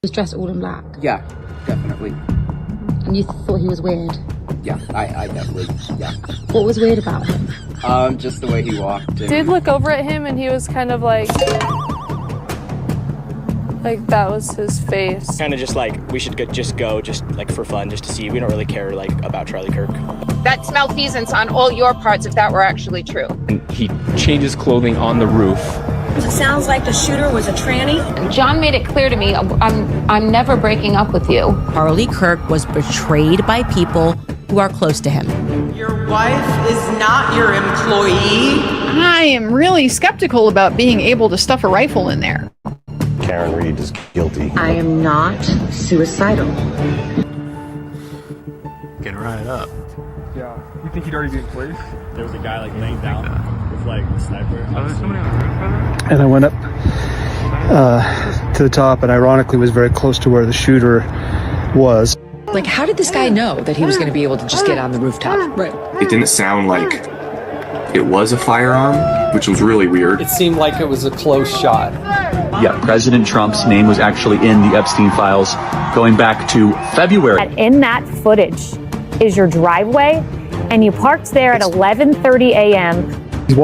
was dressed all in black. Yeah, definitely. And you thought he was weird? Yeah, I definitely, yeah. What was weird about him? Just the way he walked. Did look over at him and he was kind of like that was his face. Kind of just like, we should just go like for fun, just to see. We don't really care like about Charlie Kirk. That's malfeasance on all your parts if that were actually true. And he changes clothing on the roof. It sounds like the shooter was a tranny. John made it clear to me, I'm never breaking up with you. Charlie Kirk was betrayed by people who are close to him. Your wife is not your employee. I am really skeptical about being able to stuff a rifle in there. Karen Reed is guilty. I am not suicidal. Get right up. Yeah. You think he'd already be in place? There was a guy like laying down with like a sniper. Oh, there's somebody on the roof. And I went up to the top and ironically was very close to where the shooter was. Like, how did this guy know that he was going to be able to just get on the rooftop? Right. It didn't sound like it was a firearm, which was really weird. It seemed like it was a close shot. Yeah, President Trump's name was actually in the Epstein files going back to February. And in that footage is your driveway, and you parked there at 11:30 a.m. He's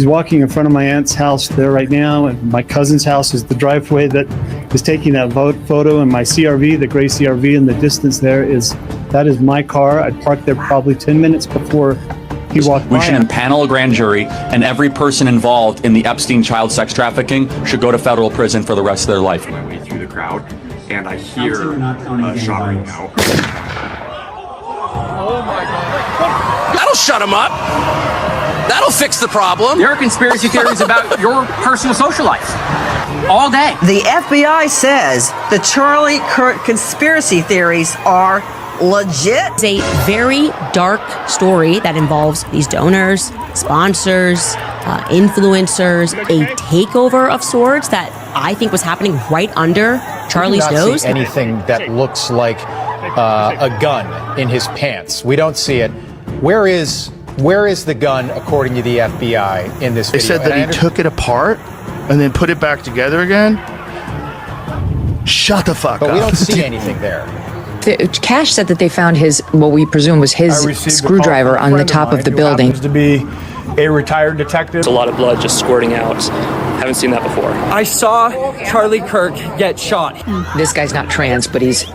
walking in front of my aunt's house there right now, and my cousin's house is the driveway that is taking that photo, and my CRV, the gray CRV in the distance there that is my car. I parked there probably 10 minutes before he walked by. We should impanel a grand jury, and every person involved in the Epstein child sex trafficking should go to federal prison for the rest of their life. My way through the crowd, and I hear a shot ring out. Oh my God. That'll shut him up. That'll fix the problem. There are conspiracy theories about your personal social life all day. The FBI says the Charlie Kirk conspiracy theories are legit. It's a very dark story that involves these donors, sponsors, influencers, a takeover of sorts that I think was happening right under Charlie's nose. See anything that looks like a gun in his pants. We don't see it. Where is the gun, according to the FBI, in this video? They said that he took it apart and then put it back together again. Shut the fuck up. But we don't see anything there. Kash said that they found what we presume was his screwdriver on the top of the building. Happens to be a retired detective. There's a lot of blood just squirting out. Haven't seen that before. I saw Charlie Kirk get shot. This guy's not trans, but he's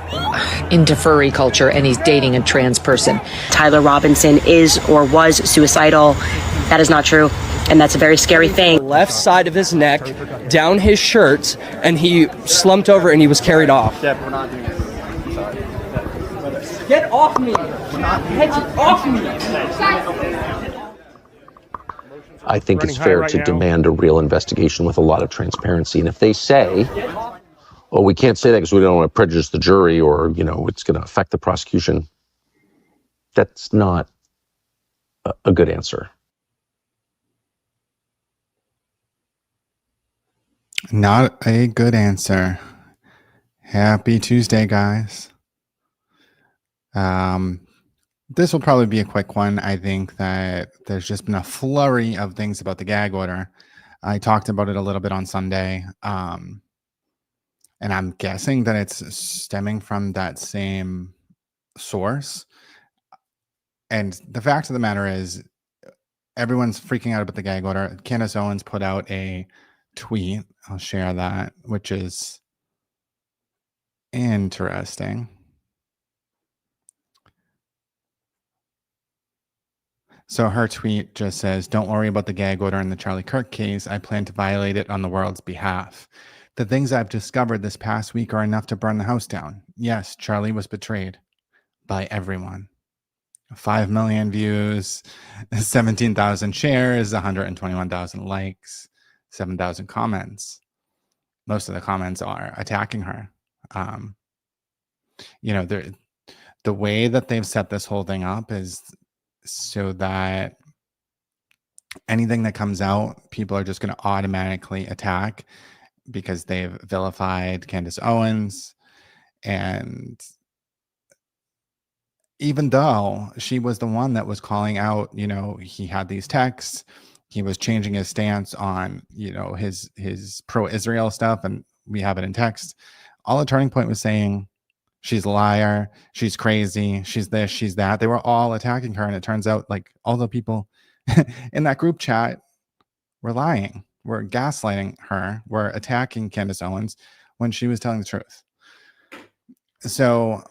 into furry culture and he's dating a trans person. Tyler Robinson is or was suicidal. That is not true. And that's a very scary thing. The left side of his neck, down his shirt, and he slumped over and he was carried off. We're not doing it. Sorry. Get off me! Get off me! I think it's fair to demand a real investigation with a lot of transparency. And if they say, oh, we can't say that because we don't want to prejudice the jury or, it's going to affect the prosecution, that's not a good answer. Not a good answer. Happy Tuesday, guys. This will probably be a quick one. I think that there's just been a flurry of things about the gag order. I talked about it a little bit on Sunday. And I'm guessing that it's stemming from that same source. And the fact of the matter is, everyone's freaking out about the gag order. Candace Owens put out a tweet. I'll share that, which is interesting. So her tweet just says, "Don't worry about the gag order in the Charlie Kirk case. I plan to violate it on the world's behalf. The things I've discovered this past week are enough to burn the house down. Yes, Charlie was betrayed by everyone. 5 million views, 17,000 shares, 121,000 likes, 7,000 comments. Most of the comments are attacking her. The way that they've set this whole thing up is so that anything that comes out, people are just going to automatically attack because they've vilified Candace Owens. And even though she was the one that was calling out, he had these texts, he was changing his stance on, his pro-Israel stuff, and we have it in text. All a Turning Point was saying, she's a liar, she's crazy, she's this, she's that. They were all attacking her, and it turns out like all the people in that group chat were lying, were gaslighting her, were attacking Candace Owens when she was telling the truth. So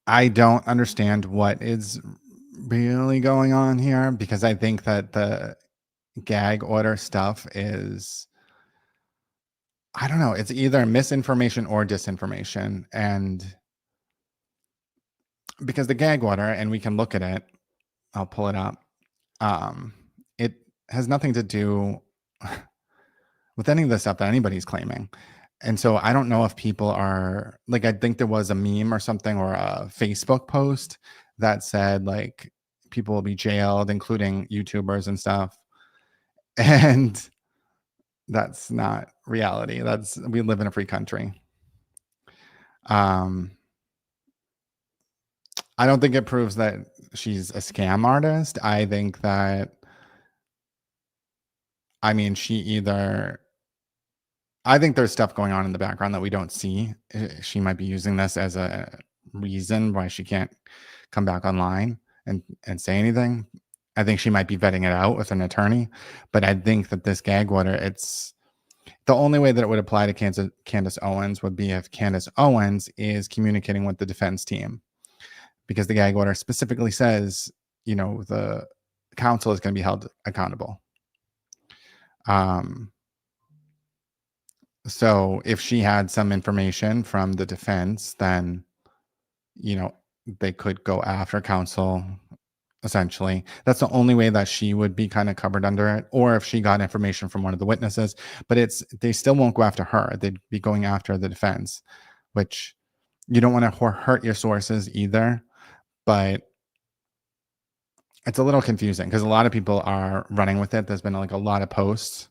I don't understand what is really going on here, because I think that the gag order stuff is, I don't know, it's either misinformation or disinformation. And because the gag order, and we can look at it, I'll pull it up. It has nothing to do with any of the stuff that anybody's claiming. And so I don't know if people are like, I think there was a meme or something, or a Facebook post that said like people will be jailed, including YouTubers and stuff. And that's not reality. We live in a free country. I don't think it proves that she's a scam artist. I think that, I mean, I think there's stuff going on in the background that we don't see. She might be using this as a reason why she can't come back online and say anything. I think she might be vetting it out with an attorney, but I think that this gag order, it's the only way that it would apply to Candace Owens would be if Candace Owens is communicating with the defense team, because the gag order specifically says, you know, the counsel is going to be held accountable. So if she had some information from the defense, then, you know, they could go after counsel, essentially. That's the only way that she would be kind of covered under it, or if she got information from one of the witnesses. But they still won't go after her. They'd be going after the defense, which you don't want to hurt your sources either. But it's a little confusing because a lot of people are running with it. There's been like a lot of posts.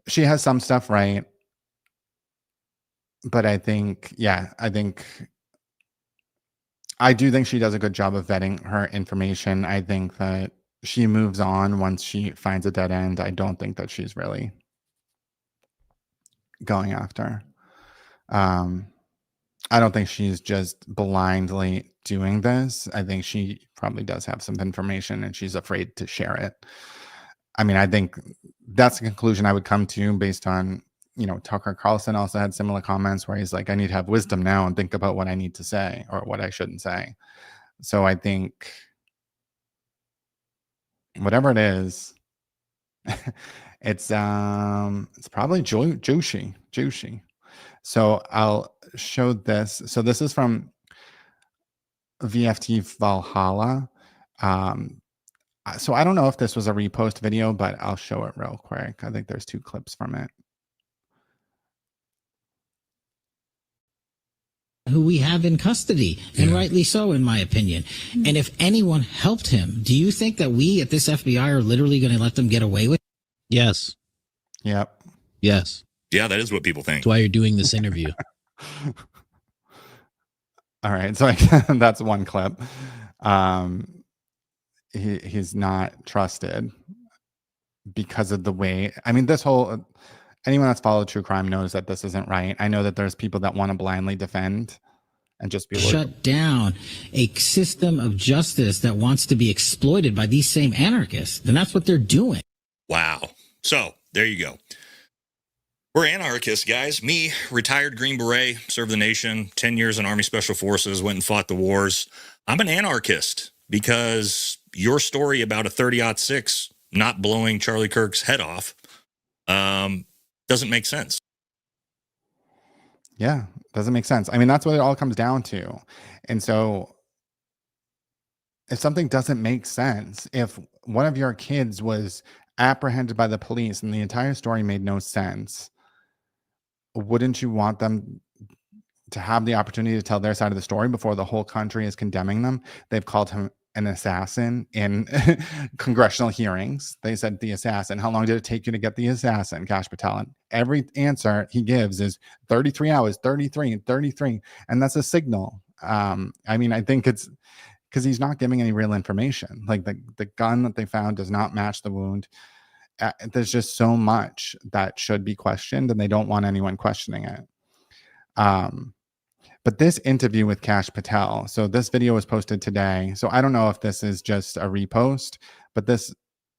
She has some stuff right, but I do think she does a good job of vetting her information. I think that she moves on once she finds a dead end. I don't think that she's really going after. I don't think she's just blindly doing this. I think she probably does have some information and she's afraid to share it. I mean, I think that's the conclusion I would come to based on, you know, Tucker Carlson also had similar comments where he's like, I need to have wisdom now and think about what I need to say or what I shouldn't say. So I think whatever it is, it's probably Juicy. So I'll show this. So this is from VFT Valhalla. So I don't know if this was a repost video, but I'll show it real quick. I think there's 2 clips from it. Who we have in custody, and rightly so, in my opinion. And if anyone helped him, do you think that we at this FBI are literally going to let them get away with it? Yes. Yep. Yes. Yeah, that is what people think. That's why you're doing this interview. All right. So that's one clip. He's not trusted because of the way, I mean, anyone that's followed true crime knows that this isn't right. I know that there's people that want to blindly defend and just be shut down a system of justice that wants to be exploited by these same anarchists. And that's what they're doing. Wow. So there you go. We're anarchists, guys. Me, retired Green Beret, served the nation, 10 years in Army Special Forces, went and fought the wars. I'm an anarchist because your story about a 30-06 not blowing Charlie Kirk's head off doesn't make sense. Yeah, doesn't make sense. I mean, that's what it all comes down to. And so if something doesn't make sense, if one of your kids was apprehended by the police and the entire story made no sense, wouldn't you want them to have the opportunity to tell their side of the story before the whole country is condemning them? They've called him an assassin in congressional hearings. They said the assassin. How long did it take you to get the assassin, Kash Patel? And every answer he gives is 33 hours, 33 and 33. And that's a signal. I mean, I think it's because he's not giving any real information. Like the gun that they found does not match the wound. there's just so much that should be questioned, and they don't want anyone questioning it. But this interview with Kash Patel, so this video was posted today. So I don't know if this is just a repost, but this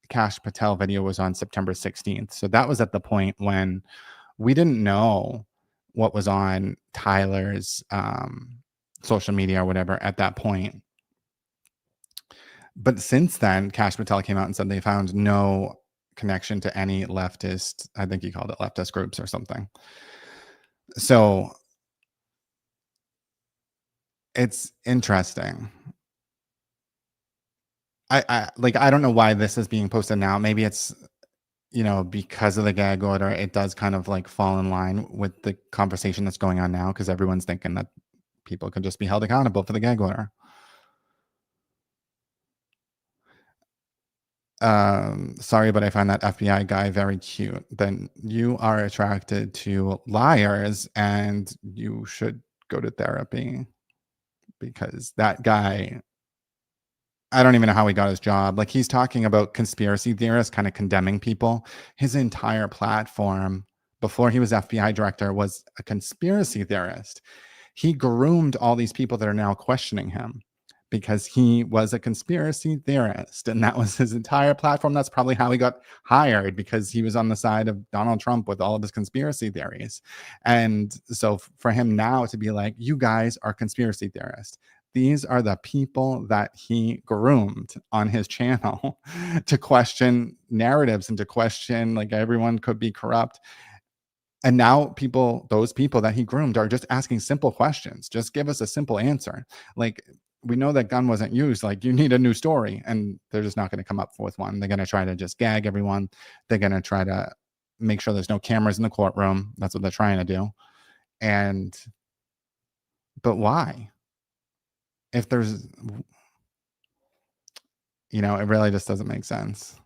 Kash Patel video was on September 16th. So that was at the point when we didn't know what was on Tyler's social media or whatever at that point. But since then, Kash Patel came out and said they found no connection to any leftist, I think he called it leftist groups or something. So it's interesting. I don't know why this is being posted now. Maybe it's, because of the gag order, it does kind of like fall in line with the conversation that's going on now, because everyone's thinking that people could just be held accountable for the gag order. Sorry, but I find that FBI guy very cute. Then you are attracted to liars and you should go to therapy, because that guy, I don't even know how he got his job. Like, he's talking about conspiracy theorists, kind of condemning people. His entire platform before he was FBI director was a conspiracy theorist. He groomed all these people that are now questioning him because he was a conspiracy theorist, and that was his entire platform. That's probably how he got hired, because he was on the side of Donald Trump with all of his conspiracy theories. And so for him now to be like, you guys are conspiracy theorists, these are the people that he groomed on his channel to question narratives and to question, like, everyone could be corrupt. And now those people that he groomed are just asking simple questions. Just give us a simple answer. Like, we know that gun wasn't used. Like, you need a new story. And they're just not going to come up with one. They're going to try to just gag everyone. They're going to try to make sure there's no cameras in the courtroom. That's what they're trying to do. But why? If there's, it really just doesn't make sense.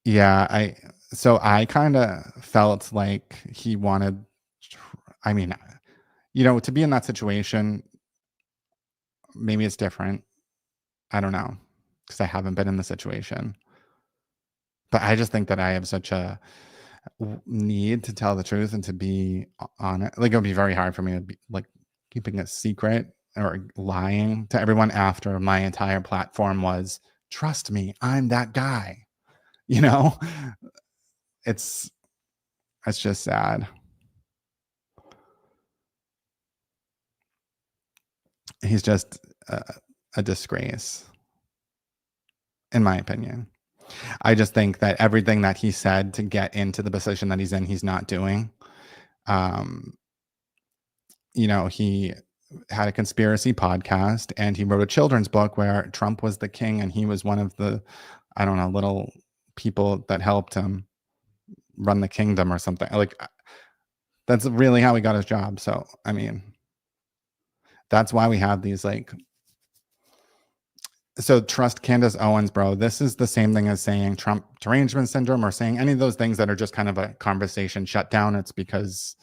Yeah, I kind of felt like he wanted, to be in that situation. Maybe it's different. I don't know, because I haven't been in the situation. But I just think that I have such a need to tell the truth and to be on it. Like, it would be very hard for me to be like keeping a secret or lying to everyone after my entire platform was, trust me, I'm that guy. It's just sad. He's just a disgrace, in my opinion. I just think that everything that he said to get into the position that he's in, he's not doing. He had a conspiracy podcast, and he wrote a children's book where Trump was the king and he was one of the, I don't know, little people that helped him run the kingdom or something. Like, that's really how he got his job. So, that's why we have these, like, so trust Candace Owens, bro. This is the same thing as saying Trump derangement syndrome or saying any of those things that are just kind of a conversation shutdown. It's because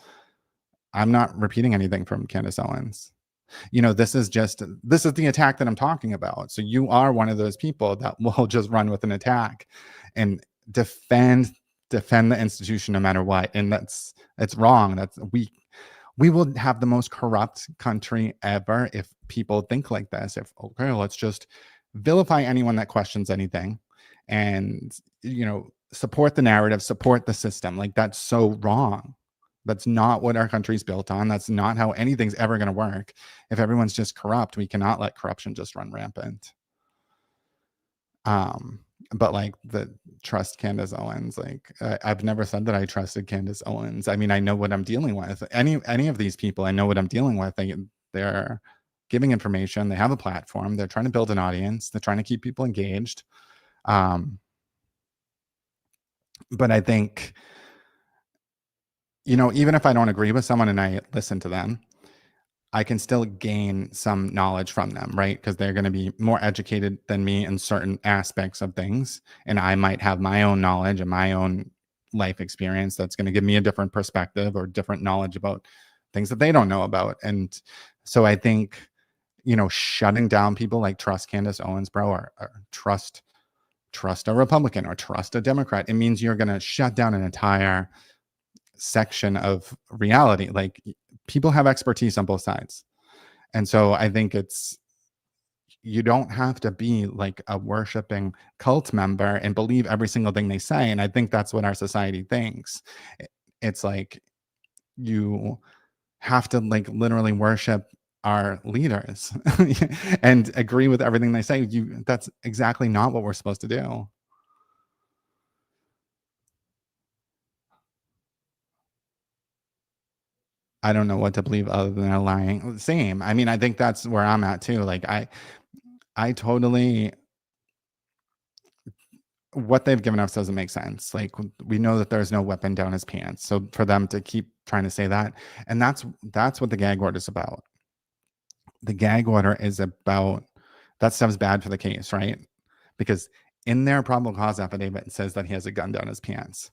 I'm not repeating anything from Candace Owens. This is the attack that I'm talking about. So you are one of those people that will just run with an attack and defend the institution no matter what. And it's wrong. We will have the most corrupt country ever if people think like this. If, okay, let's just vilify anyone that questions anything and, support the narrative, support the system. Like, that's so wrong. That's not what our country's built on. That's not how anything's ever going to work. If everyone's just corrupt, we cannot let corruption just run rampant. But like, the trust Candace Owens, like, I've never said that I trusted Candace Owens. I know what I'm dealing with. Any of these people, I know what I'm dealing with. They're giving information. They have a platform. They're trying to build an audience. They're trying to keep people engaged. But I think, even if I don't agree with someone and I listen to them, I can still gain some knowledge from them, right? Because they're going to be more educated than me in certain aspects of things. And I might have my own knowledge and my own life experience that's going to give me a different perspective or different knowledge about things that they don't know about. And so I think, shutting down people like trust Candace Owens, bro, or trust a Republican or trust a Democrat. It means you're going to shut down an entire section of reality. Like, people have expertise on both sides. And so I think you don't have to be like a worshiping cult member and believe every single thing they say. And I think that's what our society thinks. It's like you have to like literally worship our leaders and agree with everything they say. That's exactly not what we're supposed to do. I don't know what to believe other than they're lying. Same. I mean, I think that's where I'm at too. Like, I totally, what they've given us doesn't make sense. Like, we know that there's no weapon down his pants. So for them to keep trying to say that, and that's what the gag order is about. The gag order is about, that stuff's bad for the case, right? Because in their probable cause affidavit, it says that he has a gun down his pants.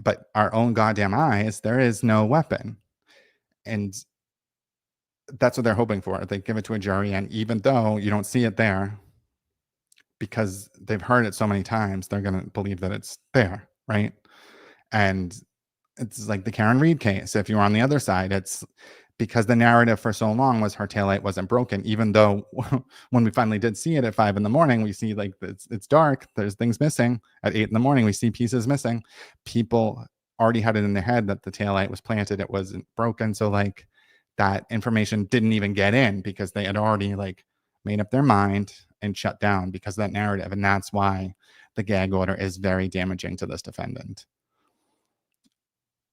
But our own goddamn eyes, there is no weapon. And that's what they're hoping for. They give it to a jury, and even though you don't see it there, because they've heard it so many times, they're going to believe that it's there, right? And it's like the Karen Reed case. If you're on the other side, it's because the narrative for so long was her taillight wasn't broken, even though when we finally did see it at 5 a.m, we see like it's dark, there's things missing. At 8 a.m, we see pieces missing. People already had it in their head that the taillight was planted, it wasn't broken. So like that information didn't even get in because they had already like made up their mind and shut down because of that narrative. And that's why the gag order is very damaging to this defendant.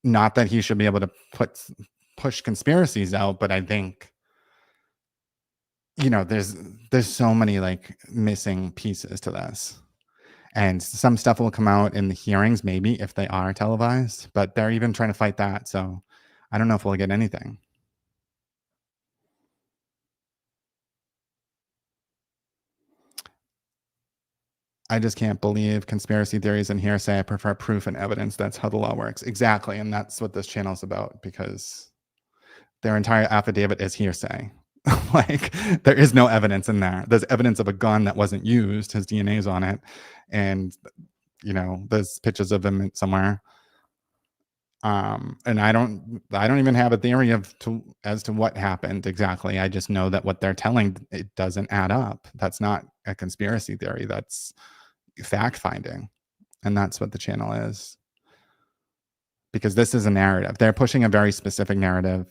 Not that he should be able to push conspiracies out, but I think, there's so many like missing pieces to this. And some stuff will come out in the hearings, maybe, if they are televised, but they're even trying to fight that. So I don't know if we'll get anything. I just can't believe conspiracy theories and hearsay. I prefer proof and evidence. That's how the law works. Exactly. And that's what this channel is about, because their entire affidavit is hearsay. Like, there is no evidence in there. There's evidence of a gun that wasn't used. His DNA's on it. And, there's pictures of him somewhere. And I don't even have a theory as to what happened exactly. I just know that what they're telling, it doesn't add up. That's not a conspiracy theory. That's fact finding. And that's what the channel is. Because this is a narrative. They're pushing a very specific narrative,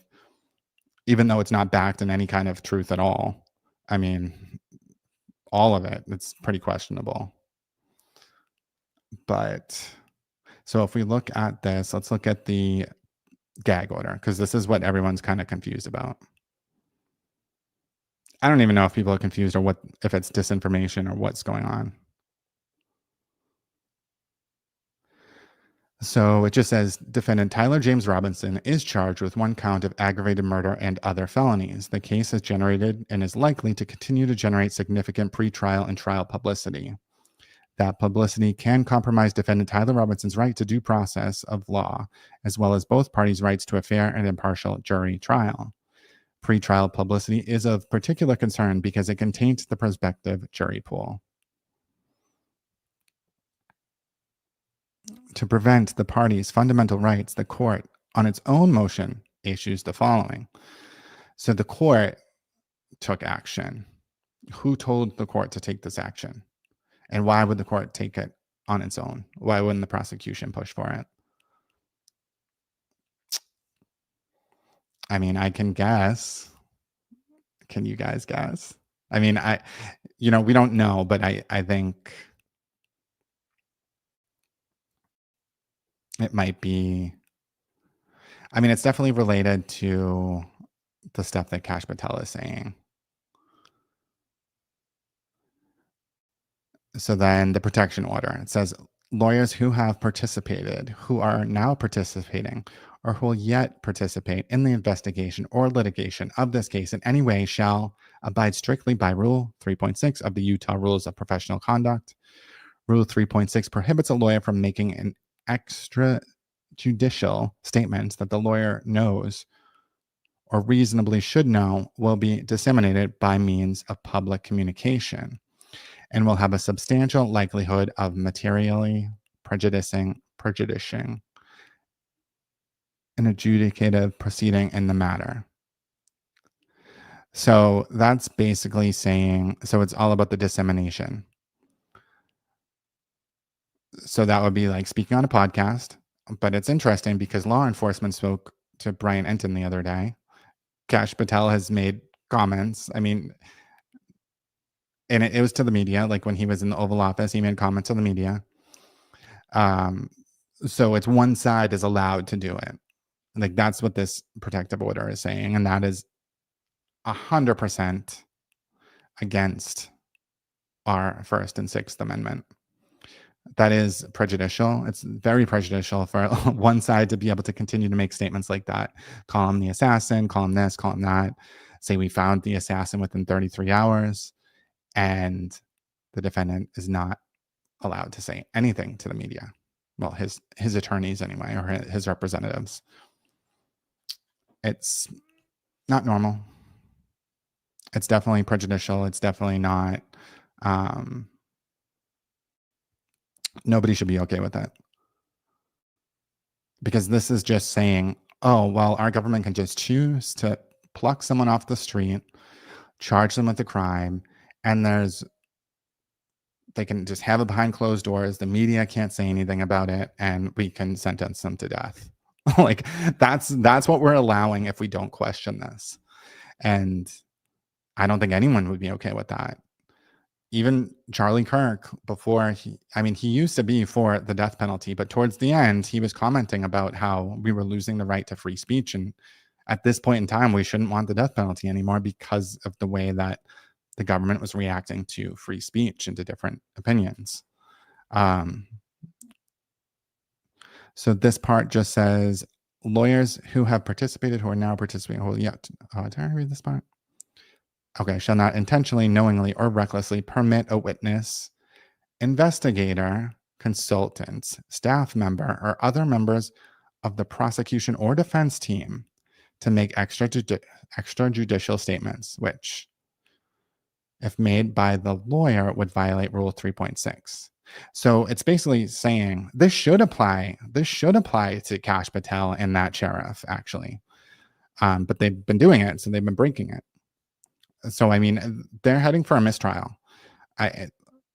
even though it's not backed in any kind of truth at all. I mean, all of it, it's pretty questionable. But so if we look at this, let's look at the gag order, because this is what everyone's kind of confused about. I don't even know if people are confused or if it's disinformation or what's going on. So it just says, defendant Tyler James Robinson is charged with 1 count of aggravated murder and other felonies. The case has generated and is likely to continue to generate significant pretrial and trial publicity. That publicity can compromise defendant Tyler Robinson's right to due process of law, as well as both parties' rights to a fair and impartial jury trial. Pretrial publicity is of particular concern because it can taint the prospective jury pool. To prevent the parties' fundamental rights, the court, on its own motion, issues the following. So the court took action. Who told the court to take this action? And why would the court take it on its own? Why wouldn't the prosecution push for it? I mean, I can guess. Can you guys guess? I mean, we don't know, but I think it might be, I mean, it's definitely related to the stuff that Kash Patel is saying. So then the protection order, it says lawyers who have participated, who are now participating, or who will yet participate in the investigation or litigation of this case in any way shall abide strictly by Rule 3.6 of the Utah Rules of Professional Conduct. Rule 3.6 prohibits a lawyer from making an extrajudicial statement that the lawyer knows or reasonably should know will be disseminated by means of public communication and will have a substantial likelihood of materially prejudicing an adjudicative proceeding in the matter. So that's basically saying, so it's all about the dissemination. So that would be like speaking on a podcast, but it's interesting because law enforcement spoke to Brian Enton the other day. Kash Patel has made comments. I mean, and it was to the media, like when he was in the Oval Office, he made comments to the media. So it's one side is allowed to do it. Like that's what this protective order is saying. And that is 100% against our First and Sixth Amendment. That is prejudicial. It's very prejudicial for one side to be able to continue to make statements like that. Call him the assassin, call him this, call him that. Say we found the assassin within 33 hours and the defendant is not allowed to say anything to the media. Well, his attorneys anyway, or his representatives. It's not normal. It's definitely prejudicial. It's definitely not, nobody should be okay with that. Because this is just saying, oh, well, our government can just choose to pluck someone off the street, charge them with a crime, and they can just have it behind closed doors. The media can't say anything about it, and we can sentence them to death. Like that's what we're allowing if we don't question this. And I don't think anyone would be okay with that. Even Charlie Kirk, before he used to be for the death penalty, but towards the end, he was commenting about how we were losing the right to free speech. And at this point in time, we shouldn't want the death penalty anymore because of the way that the government was reacting to free speech and to different opinions. So this part just says, lawyers who have participated, who are now participating, did I read this part? Okay, shall not intentionally, knowingly, or recklessly permit a witness, investigator, consultant, staff member, or other members of the prosecution or defense team to make extrajudicial statements, which, if made by the lawyer, would violate Rule 3.6. So it's basically saying this should apply to Kash Patel and that sheriff, actually. But they've been doing it, so they've been breaking it. So, I mean, they're heading for a mistrial.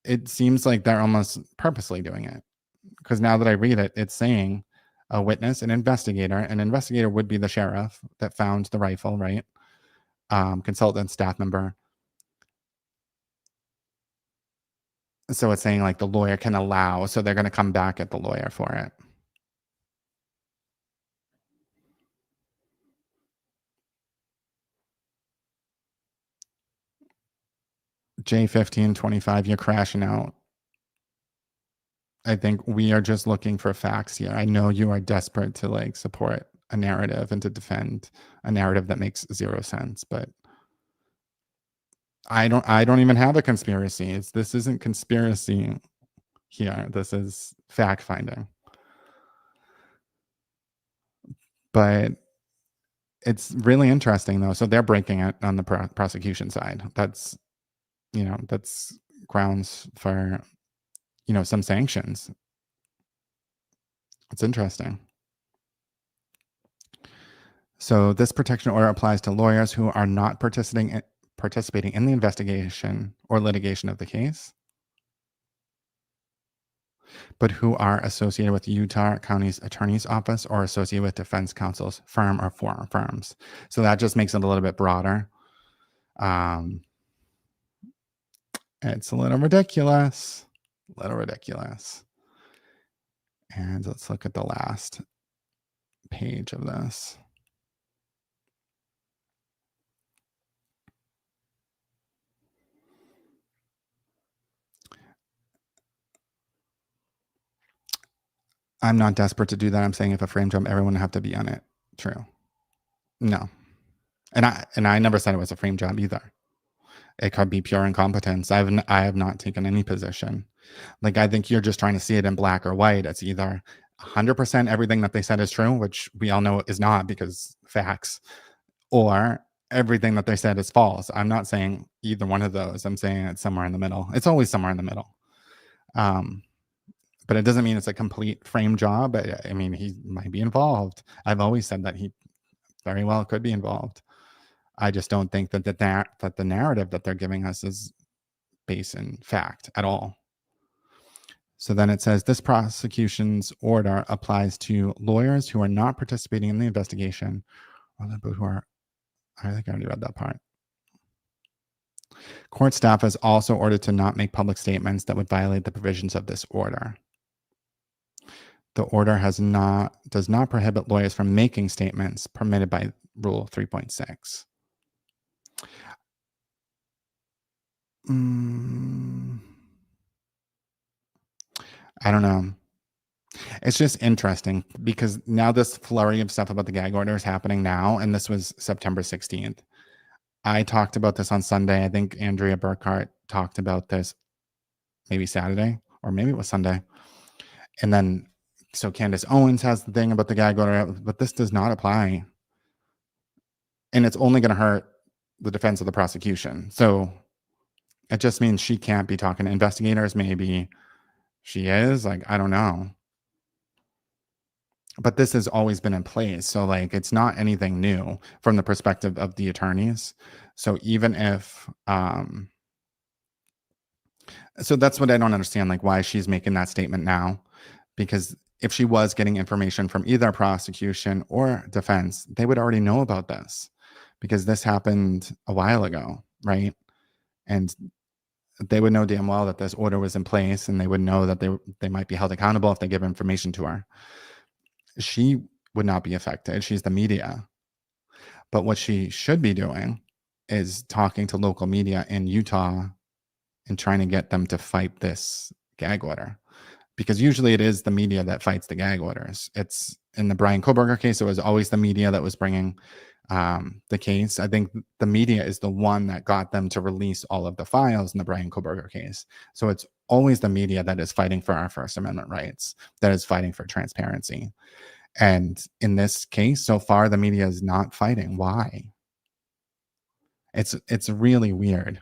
It seems like they're almost purposely doing it. Because now that I read it, it's saying a witness, an investigator. An investigator would be the sheriff that found the rifle, right? Consultant, staff member. So it's saying like the lawyer can allow, so they're going to come back at the lawyer for it. J1525, you're crashing out. I think we are just looking for facts here. I know you are desperate to like support a narrative and to defend a narrative that makes zero sense, but I don't even have a conspiracy. This isn't conspiracy here. This is fact finding. But it's really interesting though. So they're breaking it on the prosecution side. That's grounds for, some sanctions. It's interesting. So this protection order applies to lawyers who are not participating in the investigation or litigation of the case, but who are associated with Utah County's Attorney's Office or associated with Defense Counsel's firm or firms. So that just makes it a little bit broader. It's a little ridiculous. And let's look at the last page of this. I'm not desperate to do that. I'm saying if a frame jump, everyone would have to be on it. True. No. And I never said it was a frame job either. It could be pure incompetence. I have not taken any position. Like, I think you're just trying to see it in black or white. It's either 100% everything that they said is true, which we all know is not because facts, or everything that they said is false. I'm not saying either one of those. I'm saying it's somewhere in the middle. It's always somewhere in the middle. But it doesn't mean it's a complete frame job. I mean, he might be involved. I've always said that he very well could be involved. I just don't think that the narrative that they're giving us is based in fact at all. So then it says this prosecution's order applies to lawyers who are not participating in the investigation, but who are. I think I already read that part. Court staff is also ordered to not make public statements that would violate the provisions of this order. The order does not prohibit lawyers from making statements permitted by Rule 3.6. I don't know. It's just interesting because now this flurry of stuff about the gag order is happening now, and this was September 16th. I talked about this on Sunday. I think Andrea Burkhart talked about this maybe Saturday, or maybe it was Sunday. And then, so Candace Owens has the thing about the gag order, but this does not apply. And it's only going to hurt the defense of the prosecution. So it just means she can't be talking to investigators. Maybe she is, like, I don't know. But this has always been in place. So like, it's not anything new from the perspective of the attorneys. So even if, so that's what I don't understand, like why she's making that statement now, because if she was getting information from either prosecution or defense, they would already know about this because this happened a while ago, right? And they would know damn well that this order was in place, and they would know that they might be held accountable if they give information to her. She would not be affected. She's the media. But what she should be doing is talking to local media in Utah and trying to get them to fight this gag order. Because usually it is the media that fights the gag orders. It's in the Brian Koberger case, it was always the media that was bringing the case. I think the media is the one that got them to release all of the files in the Brian Koberger case. So it's always the media that is fighting for our First Amendment rights, that is fighting for transparency. And in this case, so far, the media is not fighting. Why? It's really weird.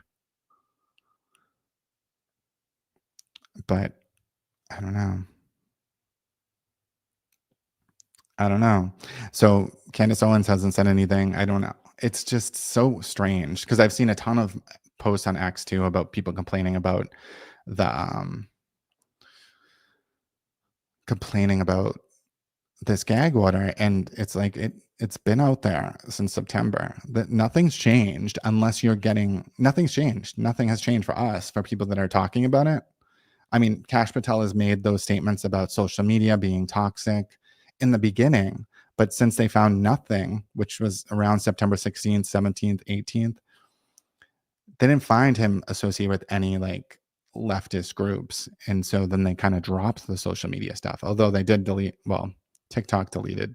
But I don't know. So Candace Owens hasn't said anything. I don't know. It's just so strange because I've seen a ton of posts on X too about people complaining about this gag order, and it's like it's been out there since September. That nothing's changed unless you're getting nothing's changed. Nothing has changed for us, for people that are talking about it. I mean, Kash Patel has made those statements about social media being toxic in the beginning, but since they found nothing, which was around September 16th, 17th, 18th, they didn't find him associated with any like leftist groups. And so then they kind of dropped the social media stuff, although they did TikTok deleted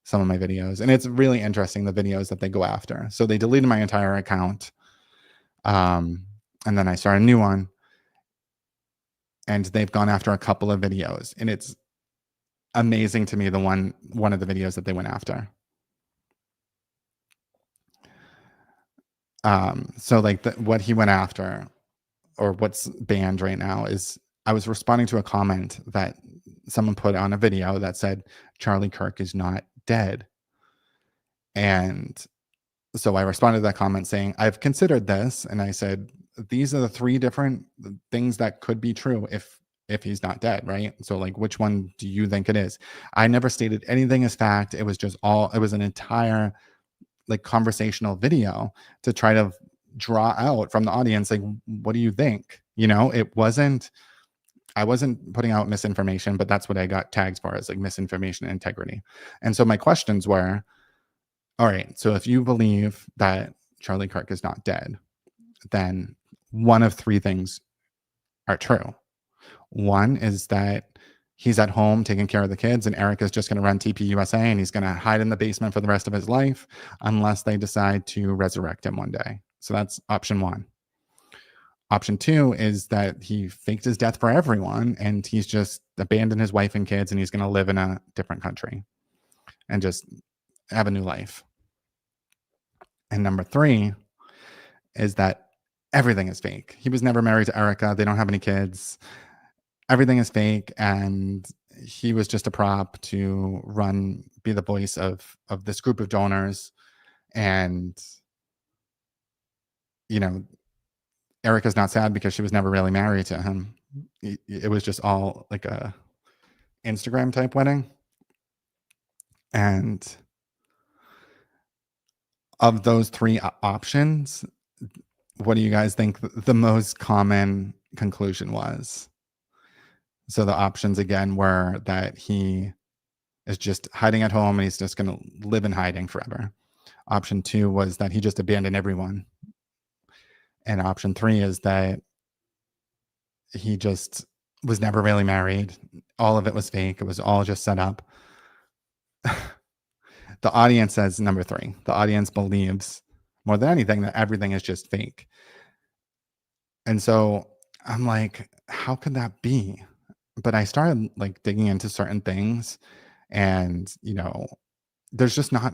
some of my videos. And it's really interesting, the videos that they go after. So they deleted my entire account. And then I started a new one. And they've gone after a couple of videos. And it's amazing to me, one of the videos that they went after. So like what he went after, or what's banned right now, is I was responding to a comment that someone put on a video that said Charlie Kirk is not dead. And so I responded to that comment saying, I've considered this. And I said, these are the three different things that could be true if he's not dead, right? So like, which one do you think it is? I never stated anything as fact. It was just it was an entire like conversational video to try to draw out from the audience, like, what do you think? You know, I wasn't putting out misinformation, but that's what I got tagged for, as like misinformation and integrity. And so my questions were, all right, so if you believe that Charlie Kirk is not dead, then one of three things are true. One is that he's at home taking care of the kids, and Eric is just going to run TP USA, and he's going to hide in the basement for the rest of his life unless they decide to resurrect him one day. So that's option one. Option two is that he faked his death for everyone, and he's just abandoned his wife and kids, and he's going to live in a different country and just have a new life. And number 3 is that everything is fake. He was never married to Erica. They don't have any kids. Everything is fake, and he was just a prop to be the voice of this group of donors. And Erica's not sad because she was never really married to him. It was just all like a Instagram type wedding. And of those 3 options, what do you guys think the most common conclusion was? So the options again were that he is just hiding at home and he's just going to live in hiding forever. Option 2 was that he just abandoned everyone. And option 3 is that he just was never really married. All of it was fake. It was all just set up. The audience says number 3. The audience believes more than anything that everything is just fake. And so I'm like, how could that be? But I started like digging into certain things, and there's not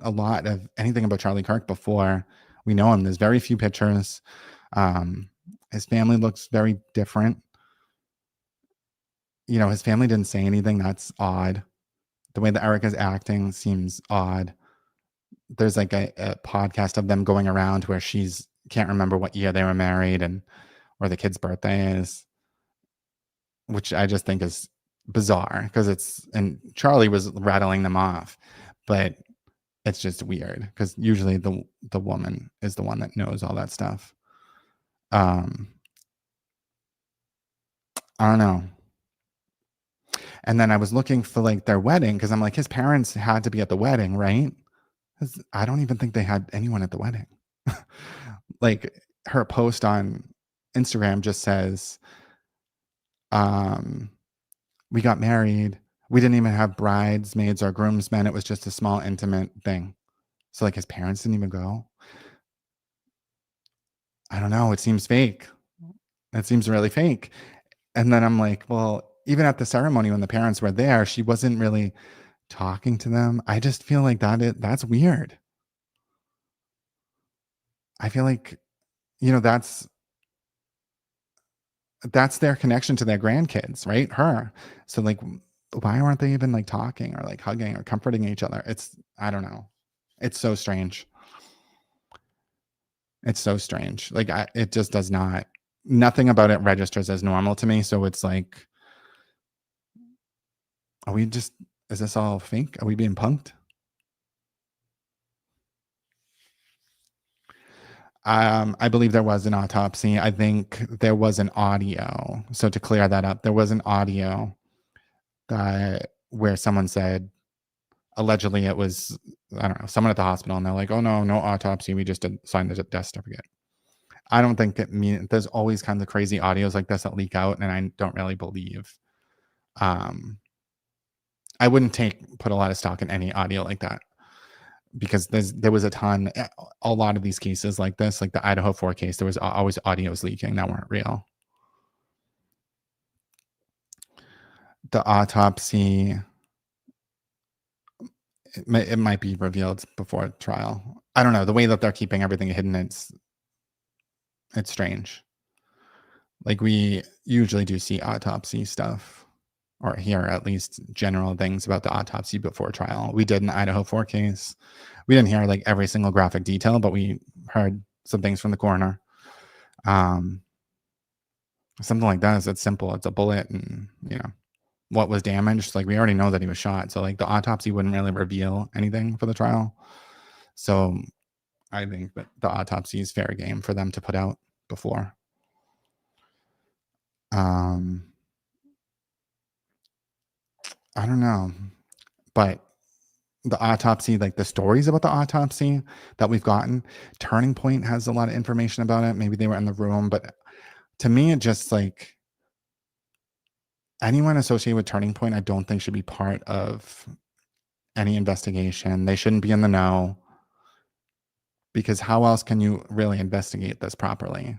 a lot of anything about Charlie Kirk before we know him. There's very few pictures. His family looks very different. His family didn't say anything. That's odd. The way that Erica's acting seems odd. There's like a podcast of them going around where she's can't remember what year they were married and where the kid's birthday is, which I just think is bizarre and Charlie was rattling them off, but it's just weird because usually the woman is the one that knows all that stuff. I don't know. And then I was looking for like their wedding because I'm like, his parents had to be at the wedding, right? I don't even think they had anyone at the wedding. Like her post on Instagram just says, we got married. We didn't even have bridesmaids or groomsmen. It was just a small intimate thing. So like his parents didn't even go. I don't know. It seems fake. It seems really fake. And then I'm like, well, even at the ceremony when the parents were there, she wasn't really talking to them. I just feel like that's weird. I feel like, that's their connection to their grandkids, right? Her. So like, why aren't they even like talking or like hugging or comforting each other? I don't know. It's so strange. It's so strange. Like it just does not, nothing about it registers as normal to me. So it's like, is this all fake? Are we being punked? I believe there was an autopsy. I think there was an audio. So to clear that up, there was an audio where someone said, allegedly it was, I don't know, someone at the hospital, and they're like, oh no autopsy. We just signed the death certificate. I don't think there's always kind of crazy audios like this that leak out, and I don't really believe. I wouldn't put a lot of stock in any audio like that, because there was a lot of these cases like this, like the Idaho 4 case, there was always audios leaking that weren't real. The autopsy, it might be revealed before trial. I don't know. The way that they're keeping everything hidden, it's strange. Like we usually do see autopsy stuff, or hear at least general things about the autopsy before trial. We did in the Idaho 4 case. We didn't hear like every single graphic detail, but we heard some things from the coroner. Something like that is, it's simple. It's a bullet, and what was damaged. Like we already know that he was shot. So like the autopsy wouldn't really reveal anything for the trial. So I think that the autopsy is fair game for them to put out before. I don't know, but the autopsy, like the stories about the autopsy that we've gotten, Turning Point has a lot of information about it. Maybe they were in the room, but to me, it just like anyone associated with Turning Point, I don't think should be part of any investigation. They shouldn't be in the know, because how else can you really investigate this properly?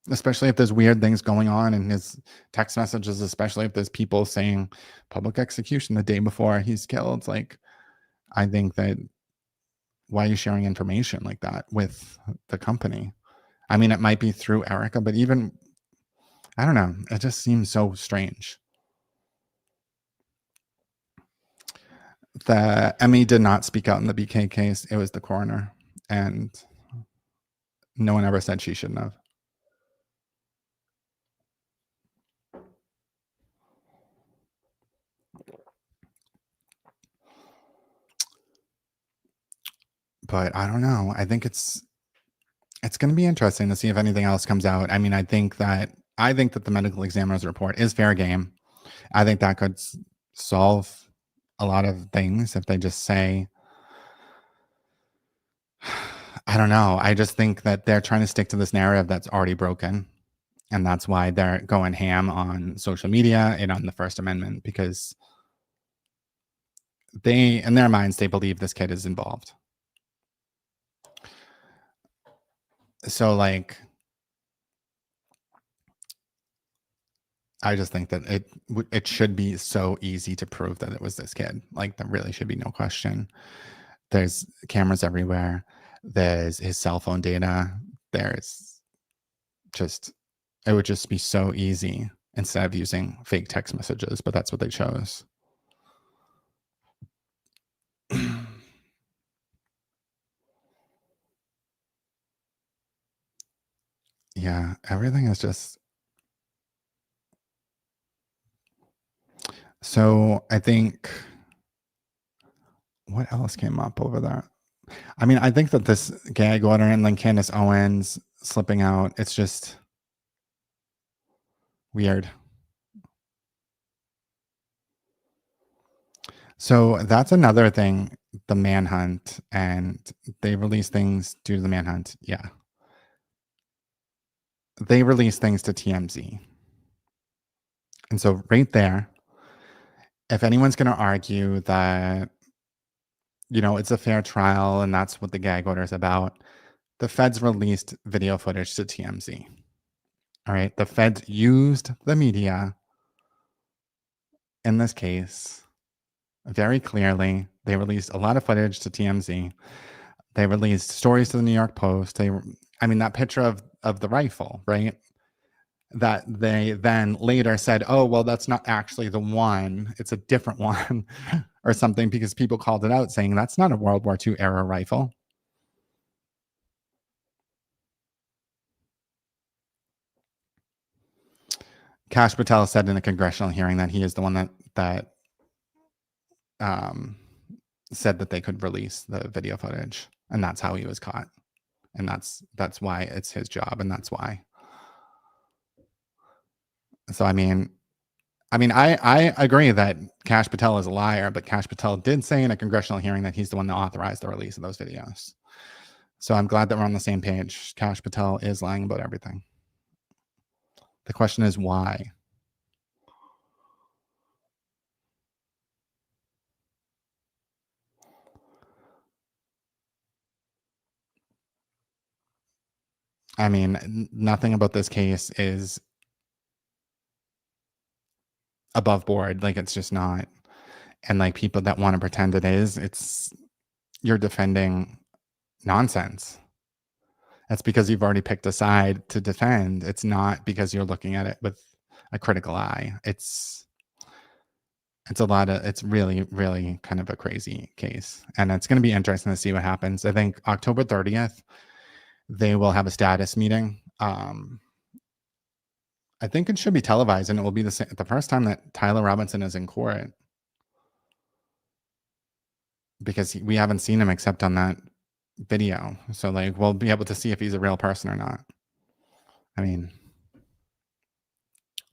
Especially if there's weird things going on in his text messages, especially if there's people saying public execution the day before he's killed. Like, I think that why are you sharing information like that with the company? I mean, it might be through Erica, but even, I don't know. It just seems so strange. The Emmy did not speak out in the BK case. It was the coroner, and no one ever said she shouldn't have. But I don't know. I think it's going to be interesting to see if anything else comes out. I mean, I think that the medical examiner's report is fair game. I think that could solve a lot of things if they just say, I don't know. I just think that they're trying to stick to this narrative that's already broken. And that's why they're going ham on social media and on the First Amendment, because they, in their minds, they believe this kid is involved. So, like, I just think that it should be so easy to prove that it was this kid. Like, there really should be no question. There's cameras everywhere. There's his cell phone data. There's just, it would just be so easy instead of using fake text messages, but that's what they chose. Yeah, everything is just, so I think, what else came up over there? I mean, I think that this gag order and then Candace Owens slipping out, it's just weird. So that's another thing, the manhunt, and they release things due to the manhunt. Yeah. They release things to TMZ. And so right there, if anyone's going to argue that, you know, it's a fair trial and that's what the gag order is about, the feds released video footage to TMZ. All right. The feds used the media in this case very clearly. They released a lot of footage to TMZ. They released stories to the New York Post. I mean, that picture of the rifle, right? That they then later said, oh, well, that's not actually the one. It's a different one or something, because people called it out saying that's not a World War II era rifle. Kash Patel said in a congressional hearing that he is the one that said that they could release the video footage, and that's how he was caught. And that's why it's his job, and that's why. So, I mean, I agree that Kash Patel is a liar, but Kash Patel did say in a congressional hearing that he's the one that authorized the release of those videos. So I'm glad that we're on the same page. Kash Patel is lying about everything. The question is why? I mean, nothing about this case is above board. Like, it's just not. And like, people that want to pretend it is, you're defending nonsense. That's because you've already picked a side to defend. It's not because you're looking at it with a critical eye. It's really, really kind of a crazy case. And it's going to be interesting to see what happens. I think October 30th, they will have a status meeting. I think it should be televised, and it will be the first time that Tyler Robinson is in court, because we haven't seen him except on that video. So like, we'll be able to see if he's a real person or not. I mean,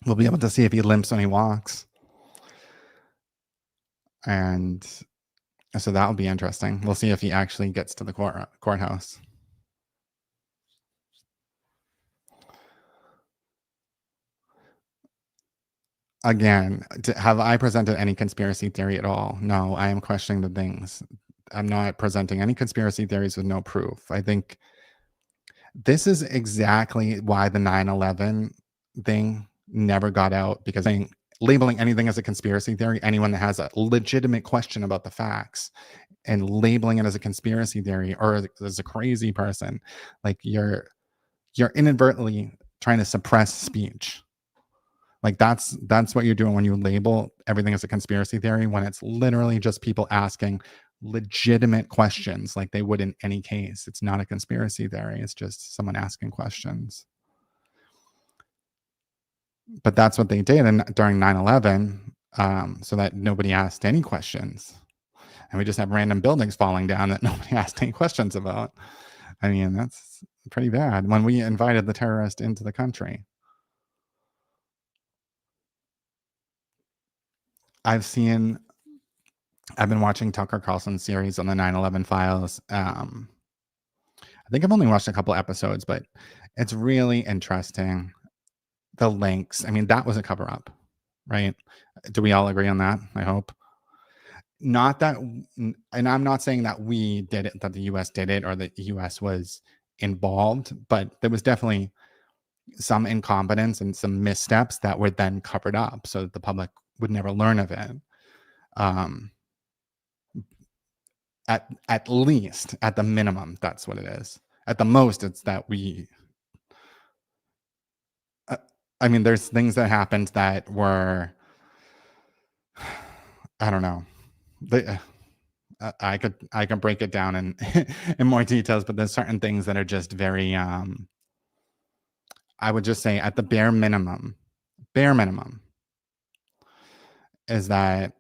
we'll be able to see if he limps when he walks. And so that will be interesting. We'll see if he actually gets to the courthouse. Again, have I presented any conspiracy theory at all? No, I am questioning the things. I'm not presenting any conspiracy theories with no proof. I think this is exactly why the 9/11 thing never got out, because labeling anything as a conspiracy theory, anyone that has a legitimate question about the facts, and labeling it as a conspiracy theory or as a crazy person, like you're inadvertently trying to suppress speech. Like that's what you're doing when you label everything as a conspiracy theory, when it's literally just people asking legitimate questions like they would in any case. It's not a conspiracy theory. It's just someone asking questions. But that's what they did during 9/11, so that nobody asked any questions. And we just have random buildings falling down that nobody asked any questions about. I mean, that's pretty bad when we invited the terrorist into the country. I've been watching Tucker Carlson's series on the 9/11 files. I think I've only watched a couple episodes, but it's really interesting. The links. I mean, that was a cover up, right? Do we all agree on that? I hope. Not that, and I'm not saying that we did it, that the US did it, or that the US was involved, but there was definitely some incompetence and some missteps that were then covered up so that the public would never learn of it. At least, at the minimum, that's what it is. At the most, it's that we. I mean, there's things that happened that were, I don't know. I could break it down in more details, but there's certain things that are just very. I would just say at the bare minimum, is that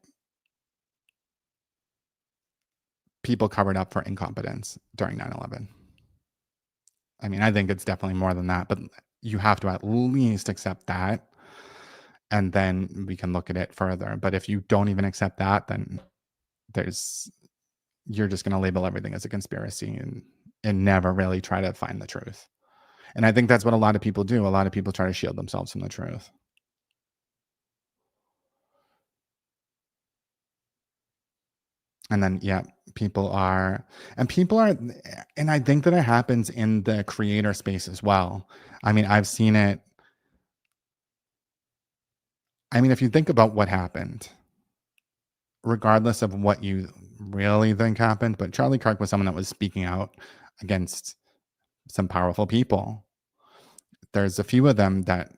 people covered up for incompetence during 9/11. I mean, I think it's definitely more than that, but you have to at least accept that, and then we can look at it further. But if you don't even accept that, then you're just going to label everything as a conspiracy and never really try to find the truth. And I think that's what a lot of people do. A lot of people try to shield themselves from the truth. And then, yeah, people are, and I think that it happens in the creator space as well. I mean, I've seen it. I mean, if you think about what happened, regardless of what you really think happened, but Charlie Kirk was someone that was speaking out against some powerful people. There's a few of them that,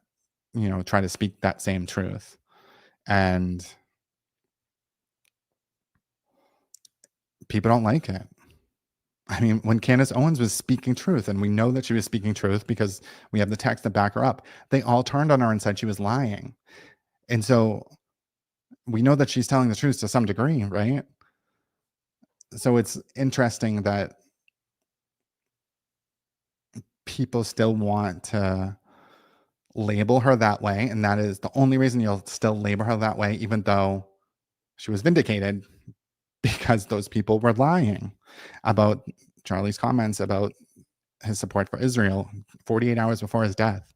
try to speak that same truth. And people don't like it. I mean, when Candace Owens was speaking truth, and we know that she was speaking truth because we have the text to back her up, they all turned on her and said she was lying. And so we know that she's telling the truth to some degree, right? So it's interesting that people still want to label her that way. And that is the only reason you'll still label her that way, even though she was vindicated, because those people were lying about Charlie's comments about his support for Israel 48 hours before his death.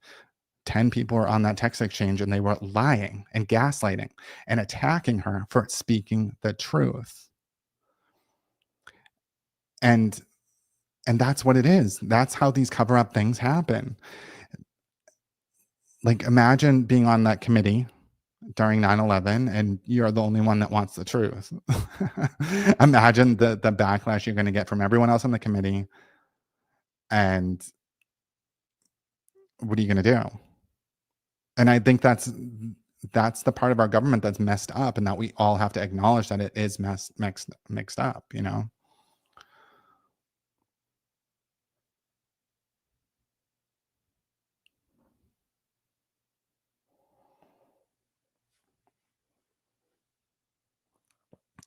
10 people were on that text exchange, and they were lying and gaslighting and attacking her for speaking the truth. And that's what it is. That's how these cover-up things happen. Like, imagine being on that committee during 9/11 and you're the only one that wants the truth. Imagine the backlash you're going to get from everyone else on the committee. And what are you going to do? And I think that's the part of our government that's messed up, and that we all have to acknowledge that it is mixed up,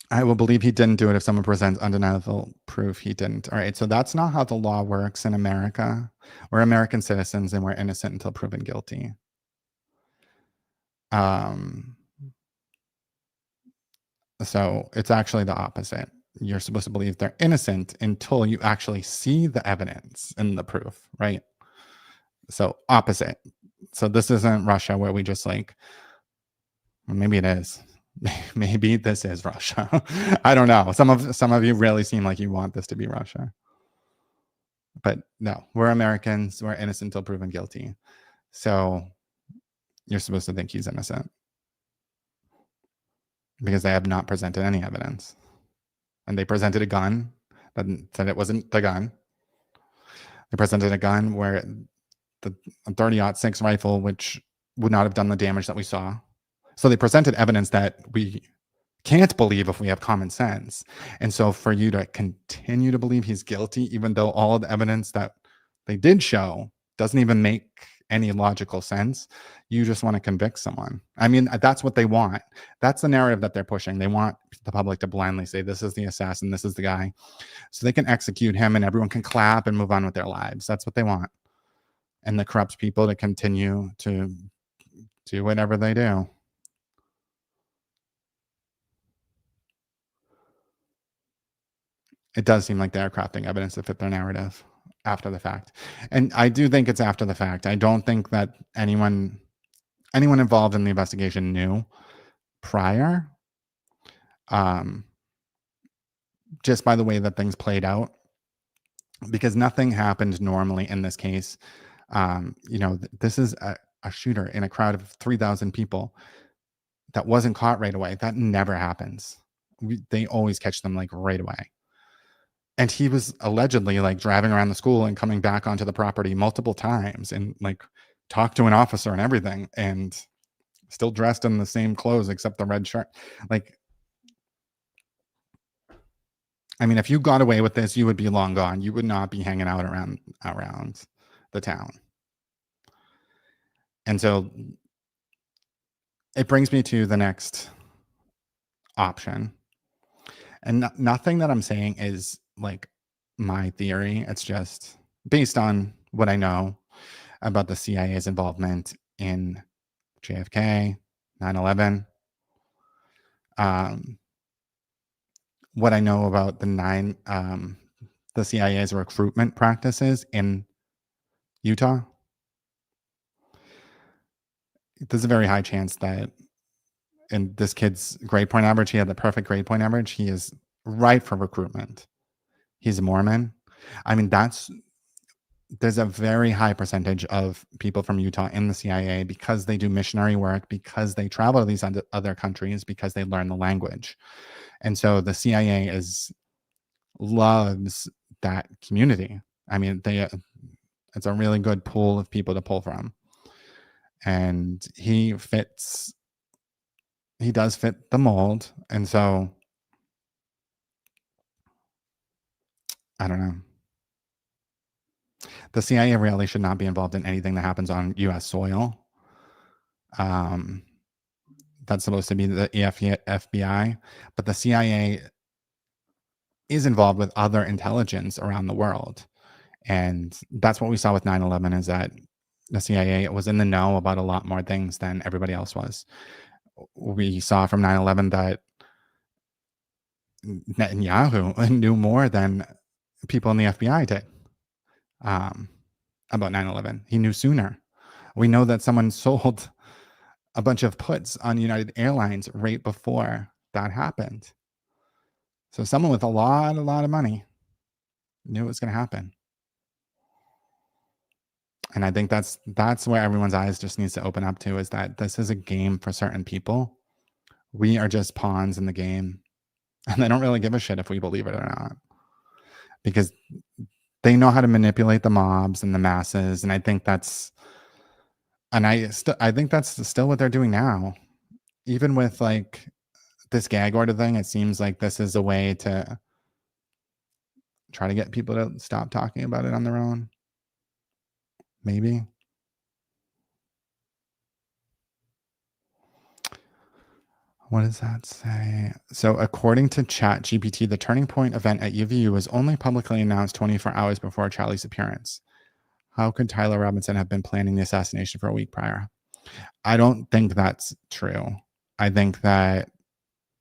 I will believe he didn't do it if someone presents undeniable proof he didn't. All right, so that's not how the law works in America. We're American citizens, and we're innocent until proven guilty. So it's actually the opposite. You're supposed to believe they're innocent until you actually see the evidence and the proof, right? So opposite. So this isn't Russia where we just maybe it is. Maybe this is Russia. I don't know. Some of you really seem like you want this to be Russia. But no, we're Americans. We're innocent until proven guilty. So you're supposed to think he's innocent because they have not presented any evidence. and they presented a gun that said it wasn't the gun. They presented a gun where the 30-06 rifle, which would not have done the damage that we saw. So they presented evidence that we can't believe if we have common sense. And so for you to continue to believe he's guilty, even though all the evidence that they did show doesn't even make any logical sense, you just want to convict someone. I mean, that's what they want. That's the narrative that they're pushing. They want the public to blindly say, this is the assassin, this is the guy. So they can execute him and everyone can clap and move on with their lives. That's what they want. And the corrupt people to continue to do whatever they do. It does seem like they're crafting evidence to fit their narrative after the fact. And I do think it's after the fact. I don't think that anyone involved in the investigation knew prior, just by the way that things played out, because nothing happened normally in this case. This is a shooter in a crowd of 3,000 people that wasn't caught right away. That never happens. They always catch them like right away. And he was allegedly like driving around the school and coming back onto the property multiple times and like talked to an officer and everything, and still dressed in the same clothes except the red shirt. Like, I mean, if you got away with this, you would be long gone. You would not be hanging out around the town. And so it brings me to the next option. And nothing that I'm saying is like my theory. It's just based on what I know about the CIA's involvement in JFK, 9/11. What I know about the CIA's recruitment practices in Utah. There's a very high chance that in this kid's grade point average, he had the perfect grade point average. He is ripe for recruitment. He's a Mormon. I mean, there's a very high percentage of people from Utah in the CIA because they do missionary work, because they travel to these other countries, because they learn the language. And so the CIA loves that community. I mean, it's a really good pool of people to pull from. And he does fit the mold. And so I don't know. The CIA really should not be involved in anything that happens on U.S. soil. That's supposed to be the FBI, but the CIA is involved with other intelligence around the world. And that's what we saw with 9/11, is that the CIA was in the know about a lot more things than everybody else was. We saw from 9/11 that Netanyahu knew more than people in the FBI did about 9/11. He knew sooner. We know that someone sold a bunch of puts on United Airlines right before that happened. So someone with a lot of money knew it was going to happen. And I think that's where everyone's eyes just needs to open up to, is that this is a game for certain people. We are just pawns in the game, and they don't really give a shit if we believe it or not, because they know how to manipulate the mobs and the masses. And I think that's still what they're doing now. Even with like this gag order thing, it seems like this is a way to try to get people to stop talking about it on their own. Maybe. What does that say? So according to ChatGPT, the Turning Point event at UVU was only publicly announced 24 hours before Charlie's appearance. How could Tyler Robinson have been planning the assassination for a week prior? I don't think that's true. I think that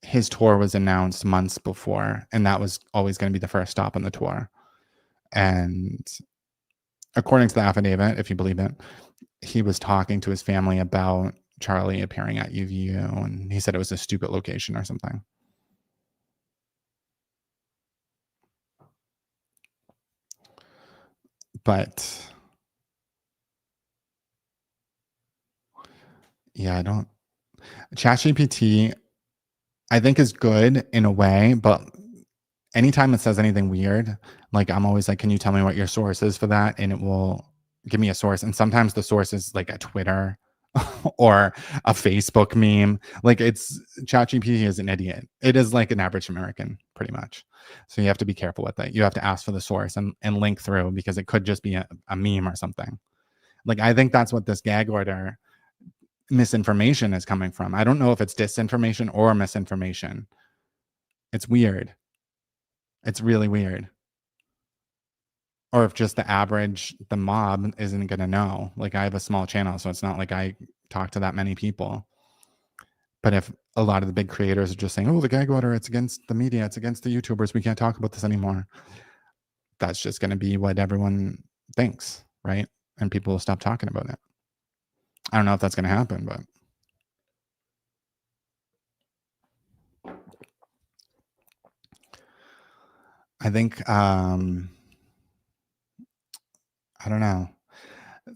his tour was announced months before, and that was always going to be the first stop on the tour. And according to the affidavit, if you believe it, he was talking to his family about Charlie appearing at UVU, and he said it was a stupid location or something. But yeah, ChatGPT, I think, is good in a way, but anytime it says anything weird, like I'm always like, can you tell me what your source is for that? And it will give me a source. And sometimes the source is like a Twitter or a Facebook meme. Like it's ChatGPT is an idiot. It is like an average American, pretty much. So you have to be careful with it. You have to ask for the source and link through, because it could just be a meme or something. Like I think that's what this gag order misinformation is coming from. I don't know if it's disinformation or misinformation. It's weird. It's really weird. Or if just the mob isn't going to know. Like I have a small channel, so it's not like I talk to that many people. But if a lot of the big creators are just saying, oh, the gag order, it's against the media, it's against the YouTubers, we can't talk about this anymore. That's just going to be what everyone thinks, right? And people will stop talking about it. I don't know if that's going to happen, but I think, I don't know.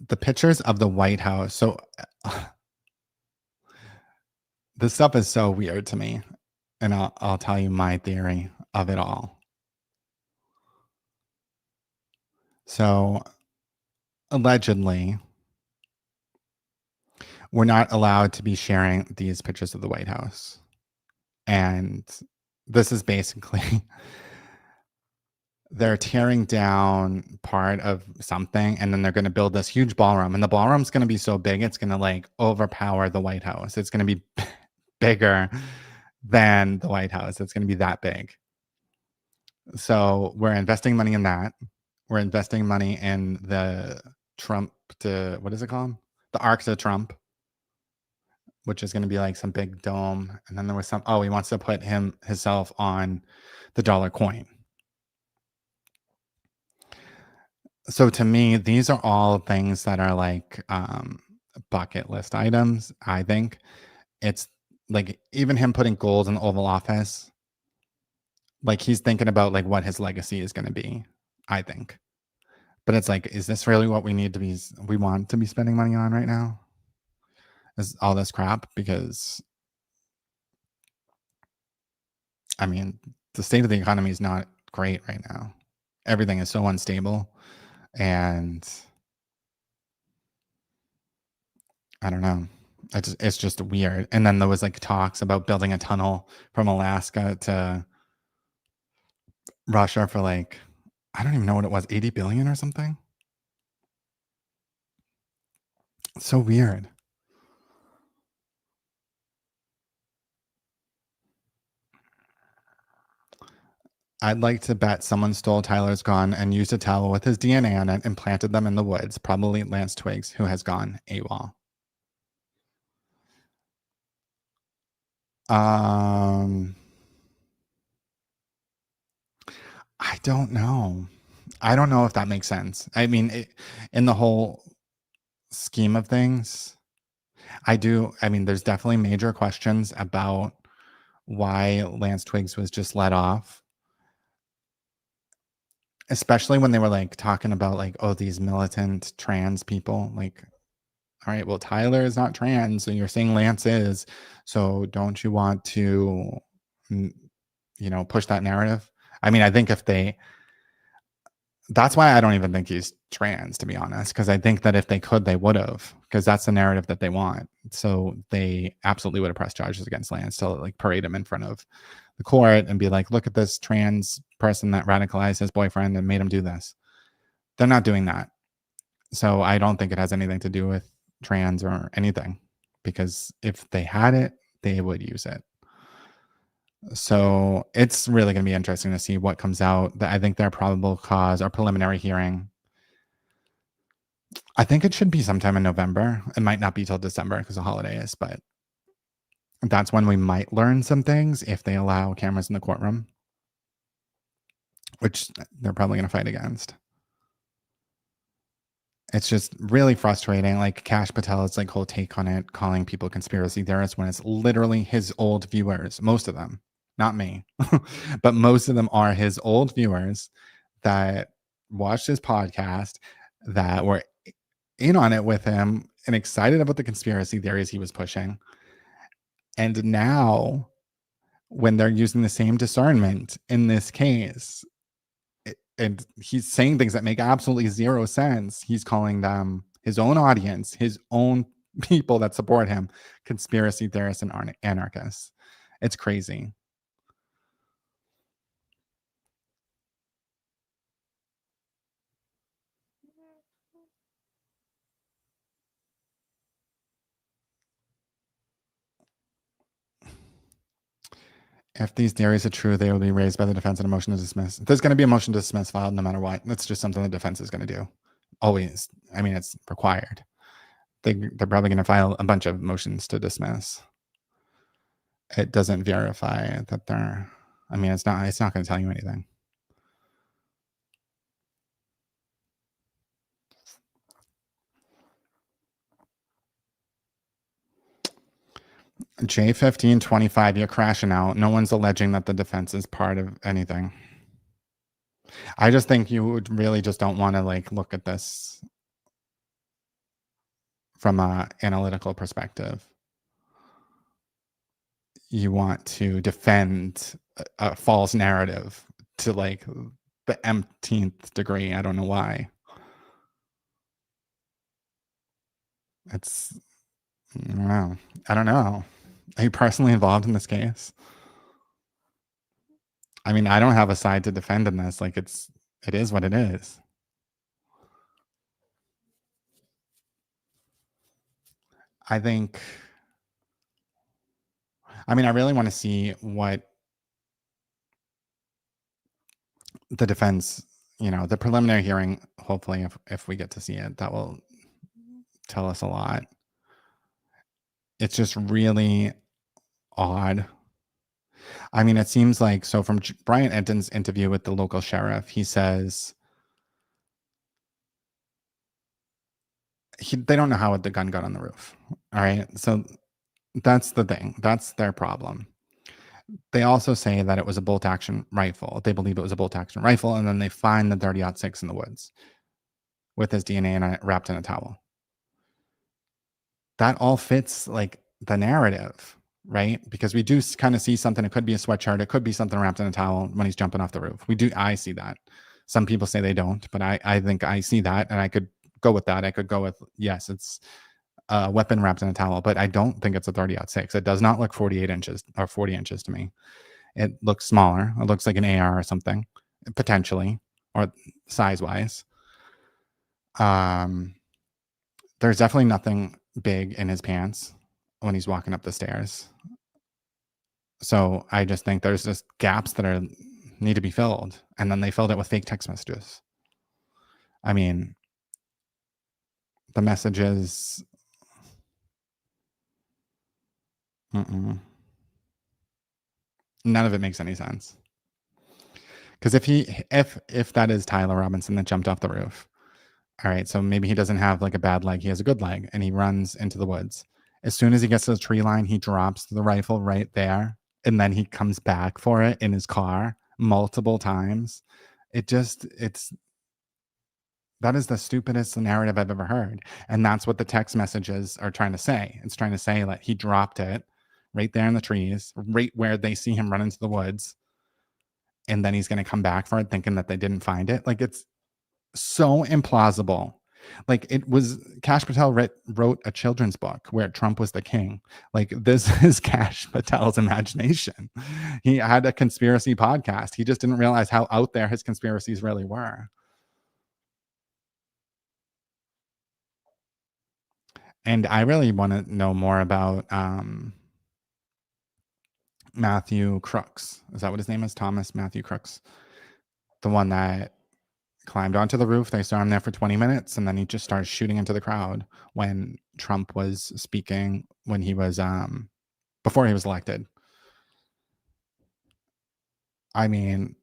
The pictures of the White House. So this stuff is so weird to me. And I'll tell you my theory of it all. So allegedly, we're not allowed to be sharing these pictures of the White House. And this is basically they're tearing down part of something, and then they're going to build this huge ballroom, and the ballroom's going to be so big it's going to like overpower the White House. It's going to be bigger than the White House. It's going to be that big. So we're investing money in that. We're investing money in the Trump what is it called? The Arc to Trump, which is going to be like some big dome. And then there was he wants to put himself on the dollar coin. So to me, these are all things that are like bucket list items. I think it's like even him putting gold in the Oval Office, like he's thinking about like what his legacy is going to be, I think. But it's like, is this really what we want to be spending money on right now? Is all this crap? Because I mean, the state of the economy is not great right now. Everything is so unstable. And I don't know. It's just weird. And then there was like talks about building a tunnel from Alaska to Russia for like, I don't even know what it was, 80 billion or something. So weird. I'd like to bet someone stole Tyler's gun and used a towel with his DNA on it and planted them in the woods. Probably Lance Twiggs, who has gone AWOL. I don't know. I don't know if that makes sense. I mean, in the whole scheme of things, I mean, there's definitely major questions about why Lance Twiggs was just let off. Especially when they were like talking about like, oh, these militant trans people. Like, all right, well, Tyler is not trans, so you're saying Lance is. So don't you want to, push that narrative? I mean, I think that's why I don't even think he's trans, to be honest, because I think that if they could, they would have, because that's the narrative that they want. So they absolutely would have pressed charges against Lance to like parade him in front of the court and be like, look at this trans person that radicalized his boyfriend and made him do this. They're not doing that. So I don't think it has anything to do with trans or anything, because if they had it, they would use it. So it's really going to be interesting to see what comes out. I think their probable cause or preliminary hearing, I think it should be sometime in November. It might not be till December because the holiday is, but that's when we might learn some things if they allow cameras in the courtroom, which they're probably going to fight against. It's just really frustrating. Like Kash Patel's like whole take on it, calling people conspiracy theorists when it's literally his old viewers, most of them, not me, but most of them are his old viewers that watched his podcast, that were in on it with him and excited about the conspiracy theories he was pushing. And now when they're using the same discernment in this case. And he's saying things that make absolutely zero sense. He's calling them, his own audience, his own people that support him, conspiracy theorists and anarchists. It's crazy. If these theories are true, they will be raised by the defense in a motion to dismiss. There's going to be a motion to dismiss filed no matter what. That's just something the defense is going to do. Always. I mean, it's required. They're probably going to file a bunch of motions to dismiss. It doesn't verify that they're, I mean, it's not going to tell you anything. J1525, you're crashing out. No one's alleging that the defense is part of anything. I just think you would really just don't want to like look at this from an analytical perspective. You want to defend a false narrative to like the mth degree. I don't know why. It's, I don't know. Are you personally involved in this case? I mean, I don't have a side to defend in this. Like, it is what it is. I think, I mean, I really want to see what the defense, you know, the preliminary hearing, hopefully, if we get to see it, that will tell us a lot. It's just really odd. I mean, it seems like, so from Brian Enton's interview with the local sheriff, he says they don't know how the gun got on the roof. All right. So that's the thing. That's their problem. They also say that it was a bolt action rifle. They believe it was a bolt action rifle. And then they find the 30-06 in the woods with his DNA wrapped in a towel. That all fits like the narrative, right? Because we do kind of see something. It could be a sweatshirt. It could be something wrapped in a towel when he's jumping off the roof. I see that. Some people say they don't, but I think I see that, and I could go with that. I could go with, yes, it's a weapon wrapped in a towel, but I don't think it's a 30-06. It does not look 48 inches or 40 inches to me. It looks smaller. It looks like an AR or something, potentially, or size-wise. There's definitely nothing big in his pants when he's walking up the stairs. So I just think there's just gaps that need to be filled. And then they filled it with fake text messages. I mean, the messages, none of it makes any sense. Because if that is Tyler Robinson that jumped off the roof, all right, so maybe he doesn't have like a bad leg. He has a good leg, and he runs into the woods. As soon as he gets to the tree line, he drops the rifle right there, and then he comes back for it in his car multiple times. That is the stupidest narrative I've ever heard. And that's what the text messages are trying to say. It's trying to say that he dropped it right there in the trees, right where they see him run into the woods. And then he's going to come back for it thinking that they didn't find it. Like, it's so implausible. Like, it was, Kash Patel wrote a children's book where Trump was the king. Like, this is Kash Patel's imagination. He had a conspiracy podcast. He just didn't realize how out there his conspiracies really were. And I really want to know more about Matthew Crooks. Is that what his name is? Thomas Matthew Crooks. The one that climbed onto the roof. They saw him there for 20 minutes, and then he just started shooting into the crowd when Trump was speaking, when he was, before he was elected. I mean,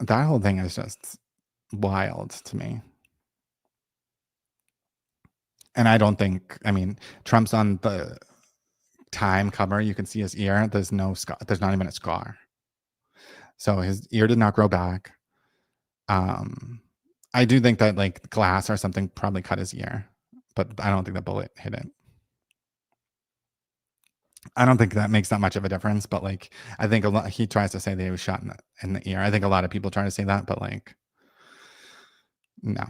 that whole thing is just wild to me. And I don't think, I mean, Trump's on the Time cover. You can see his ear. There's no scar. There's not even a scar. So his ear did not grow back. I do think that like glass or something probably cut his ear, but I don't think the bullet hit it. I don't think that makes that much of a difference, but like, I think a lot, he tries to say that he was shot in the ear. I think a lot of people try to say that, but like, no.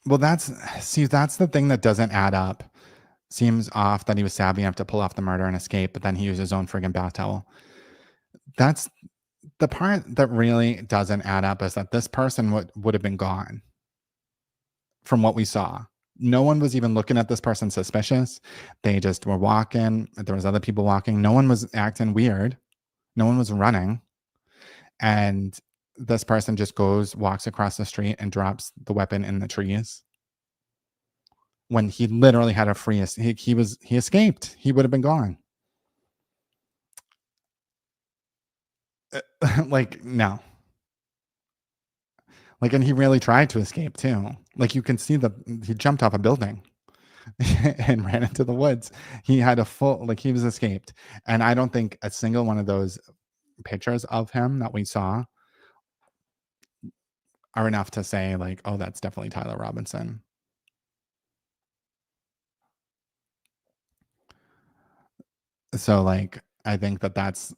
Well, that's the thing that doesn't add up. Seems off that he was savvy enough to pull off the murder and escape, but then he used his own friggin' bath towel. That's the part that really doesn't add up, is that this person would have been gone from what we saw. No one was even looking at this person suspicious. They just were walking. There was other people walking. No one was acting weird. No one was running. And this person just walks across the street and drops the weapon in the trees. When he literally had a free, he escaped. He would have been gone. Like, no. Like, and he really tried to escape too. Like, you can see he jumped off a building and ran into the woods. He had a full, like, he was escaped. And I don't think a single one of those pictures of him that we saw are enough to say like, oh, that's definitely Tyler Robinson. So like, I think that's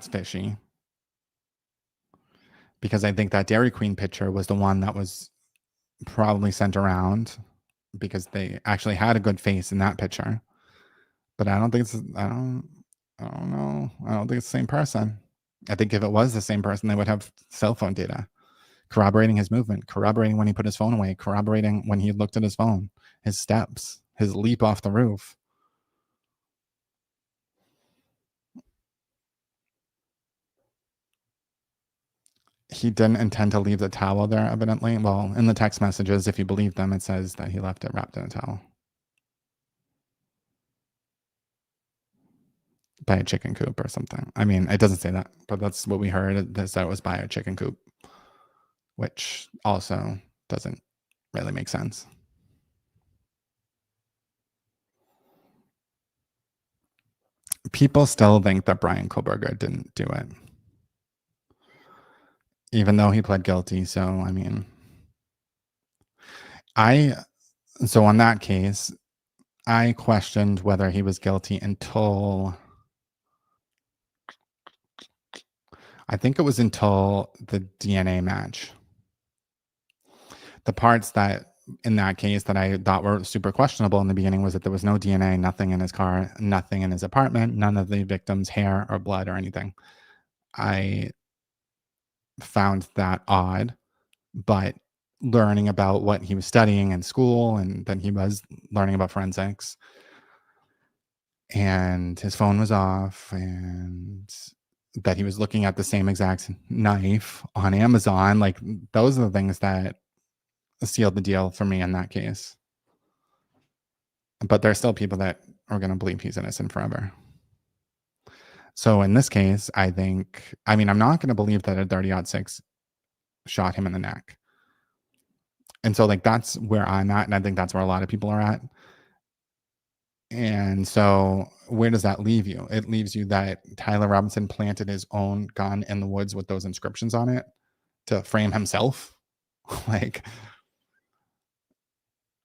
fishy, because I think that Dairy Queen picture was the one that was probably sent around because they actually had a good face in that picture. But I don't think I don't know. I don't think it's the same person. I think if it was the same person, they would have cell phone data corroborating his movement, corroborating when he put his phone away, corroborating when he looked at his phone, his steps, his leap off the roof. He didn't intend to leave the towel there, evidently. Well, in the text messages, if you believe them, it says that he left it wrapped in a towel. By a chicken coop or something. I mean, it doesn't say that, but that's what we heard, that it was by a chicken coop, which also doesn't really make sense. People still think that Brian Koberger didn't do it, even though he pled guilty. So, I mean, so on that case, I questioned whether he was guilty until, I think it was until the DNA match. The parts that in that case that I thought were super questionable in the beginning was that there was no DNA, nothing in his car, nothing in his apartment, none of the victim's hair or blood or anything. I found that odd, but learning about what he was studying in school, and then he was learning about forensics, and his phone was off, and that he was looking at the same exact knife on Amazon, like those are the things that sealed the deal for me in that case. But there's still people that are going to believe he's innocent forever. So in this case, I think, I mean, I'm not going to believe that a 30-06 shot him in the neck. And so like, that's where I'm at. And I think that's where a lot of people are at. And so where does that leave you? It leaves you that Tyler Robinson planted his own gun in the woods with those inscriptions on it to frame himself. Like,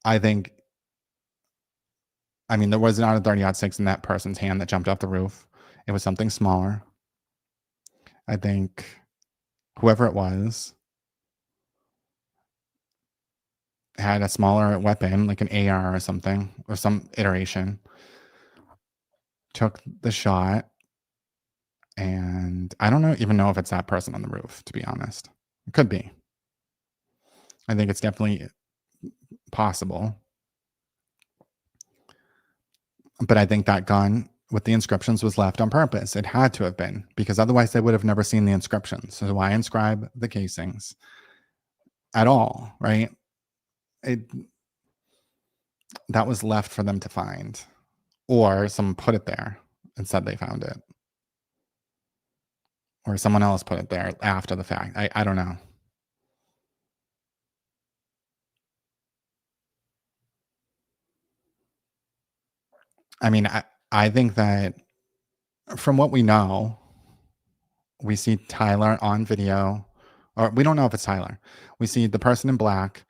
I think, I mean, there was not a 30-06 in that person's hand that jumped off the roof. It was something smaller. I think whoever it was had a smaller weapon, like an AR or something, or some iteration, took the shot, and I don't even know if it's that person on the roof, to be honest. It could be. I think it's definitely possible. But I think that gun with the inscriptions was left on purpose. It had to have been, because otherwise they would have never seen the inscriptions. So why inscribe the casings at all, right? That was left for them to find, or someone put it there and said they found it, or someone else put it there after the fact. I don't know. I mean, I think that from what we know, we see Tyler on video or we don't know if it's Tyler. We see the person in black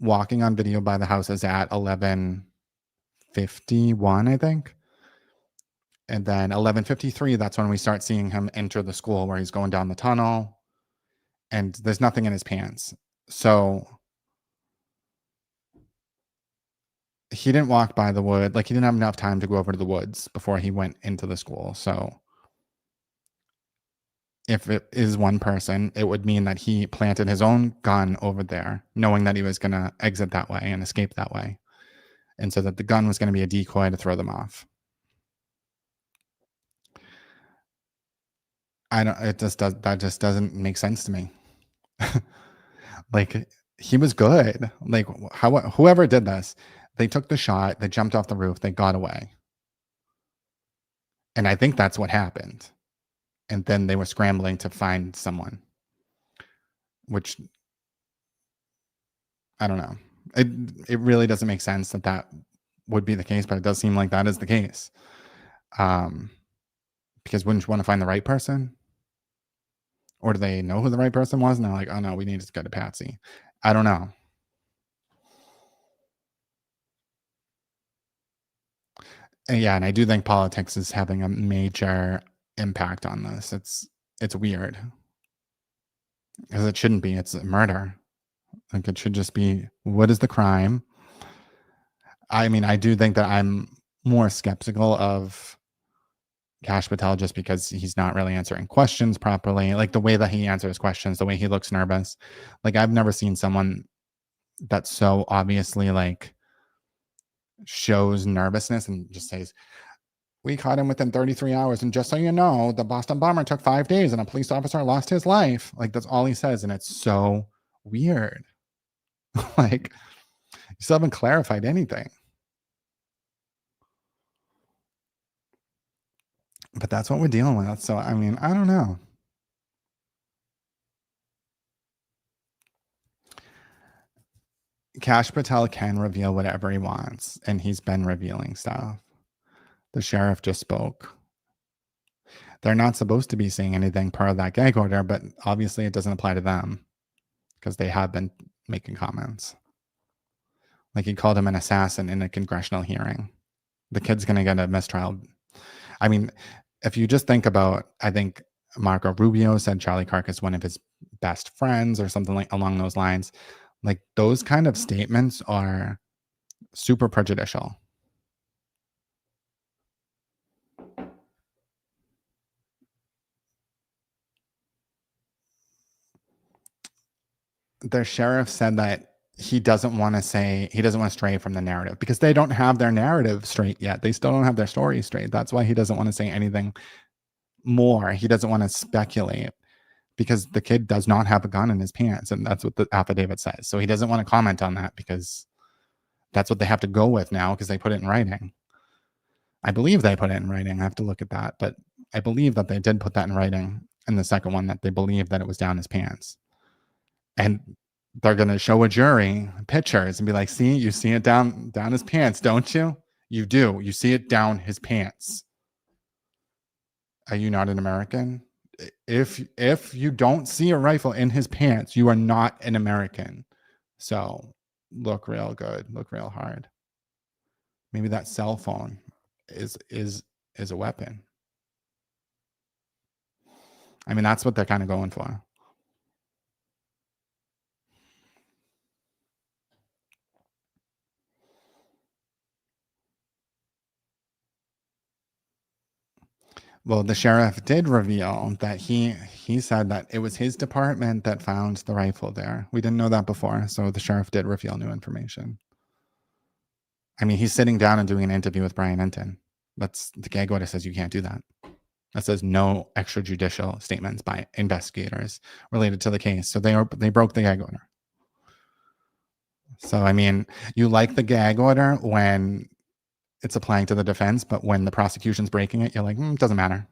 walking on video by the houses at 11:51, I think. And then 11:53, that's when we start seeing him enter the school where he's going down the tunnel and there's nothing in his pants. So he didn't walk by the wood. Like, he didn't have enough time to go over to the woods before he went into the school. So if it is one person, it would mean that he planted his own gun over there, knowing that he was going to exit that way and escape that way. And so that the gun was going to be a decoy to throw them off. That just doesn't make sense to me. Like, he was good. Like, whoever did this, they took the shot, they jumped off the roof, they got away. And I think that's what happened. And then they were scrambling to find someone, which I don't know. It really doesn't make sense that would be the case, but it does seem like that is the case. Because wouldn't you want to find the right person? Or do they know who the right person was? And they're like, oh no, we need to go to Patsy. I don't know. And yeah, and I do think politics is having a major impact on this. It's weird. Because it shouldn't be. It's a murder. Like, it should just be, what is the crime? I mean, I do think that I'm more skeptical of Kash Patel just because he's not really answering questions properly. Like, the way that he answers questions, the way he looks nervous. Like, I've never seen someone that so obviously, like, shows nervousness and just says, we caught him within 33 hours. And just so you know, the Boston bomber took 5 days and a police officer lost his life. Like, that's all he says. And it's so weird. Like, you still haven't clarified anything. But that's what we're dealing with. So, I mean, I don't know. Kash Patel can reveal whatever he wants, and he's been revealing stuff. The sheriff just spoke. They're not supposed to be saying anything per that gag order, but obviously it doesn't apply to them because they have been making comments. Like, he called him an assassin in a congressional hearing. The kid's going to get a mistrial. I mean, if you just think about, I think Marco Rubio said Charlie Kirk is one of his best friends or something like along those lines. Like, those kind of statements are super prejudicial. The sheriff said that he doesn't want to stray from the narrative because they don't have their narrative straight yet. They still don't have their story straight. That's why he doesn't want to say anything more. He doesn't want to speculate because the kid does not have a gun in his pants. And that's what the affidavit says. So he doesn't want to comment on that because that's what they have to go with now because they put it in writing. I believe they put it in writing. I have to look at that. But I believe that they did put that in writing in the second one, that they believe that it was down his pants. And they're going to show a jury pictures and be like, see, you see it down his pants, don't you? You do. You see it down his pants. Are you not an American? If you don't see a rifle in his pants, you are not an American. So look real good. Look real hard. Maybe that cell phone is a weapon. I mean, that's what they're kind of going for. Well, the sheriff did reveal that he said that it was his department that found the rifle there. We didn't know that before, so the sheriff did reveal new information. I mean, he's sitting down and doing an interview with Brian Enton. That's the gag order says you can't do that. That says no extrajudicial statements by investigators related to the case. So they broke the gag order. So I mean, you like the gag order when it's applying to the defense, but when the prosecution's breaking it, you're like, doesn't matter.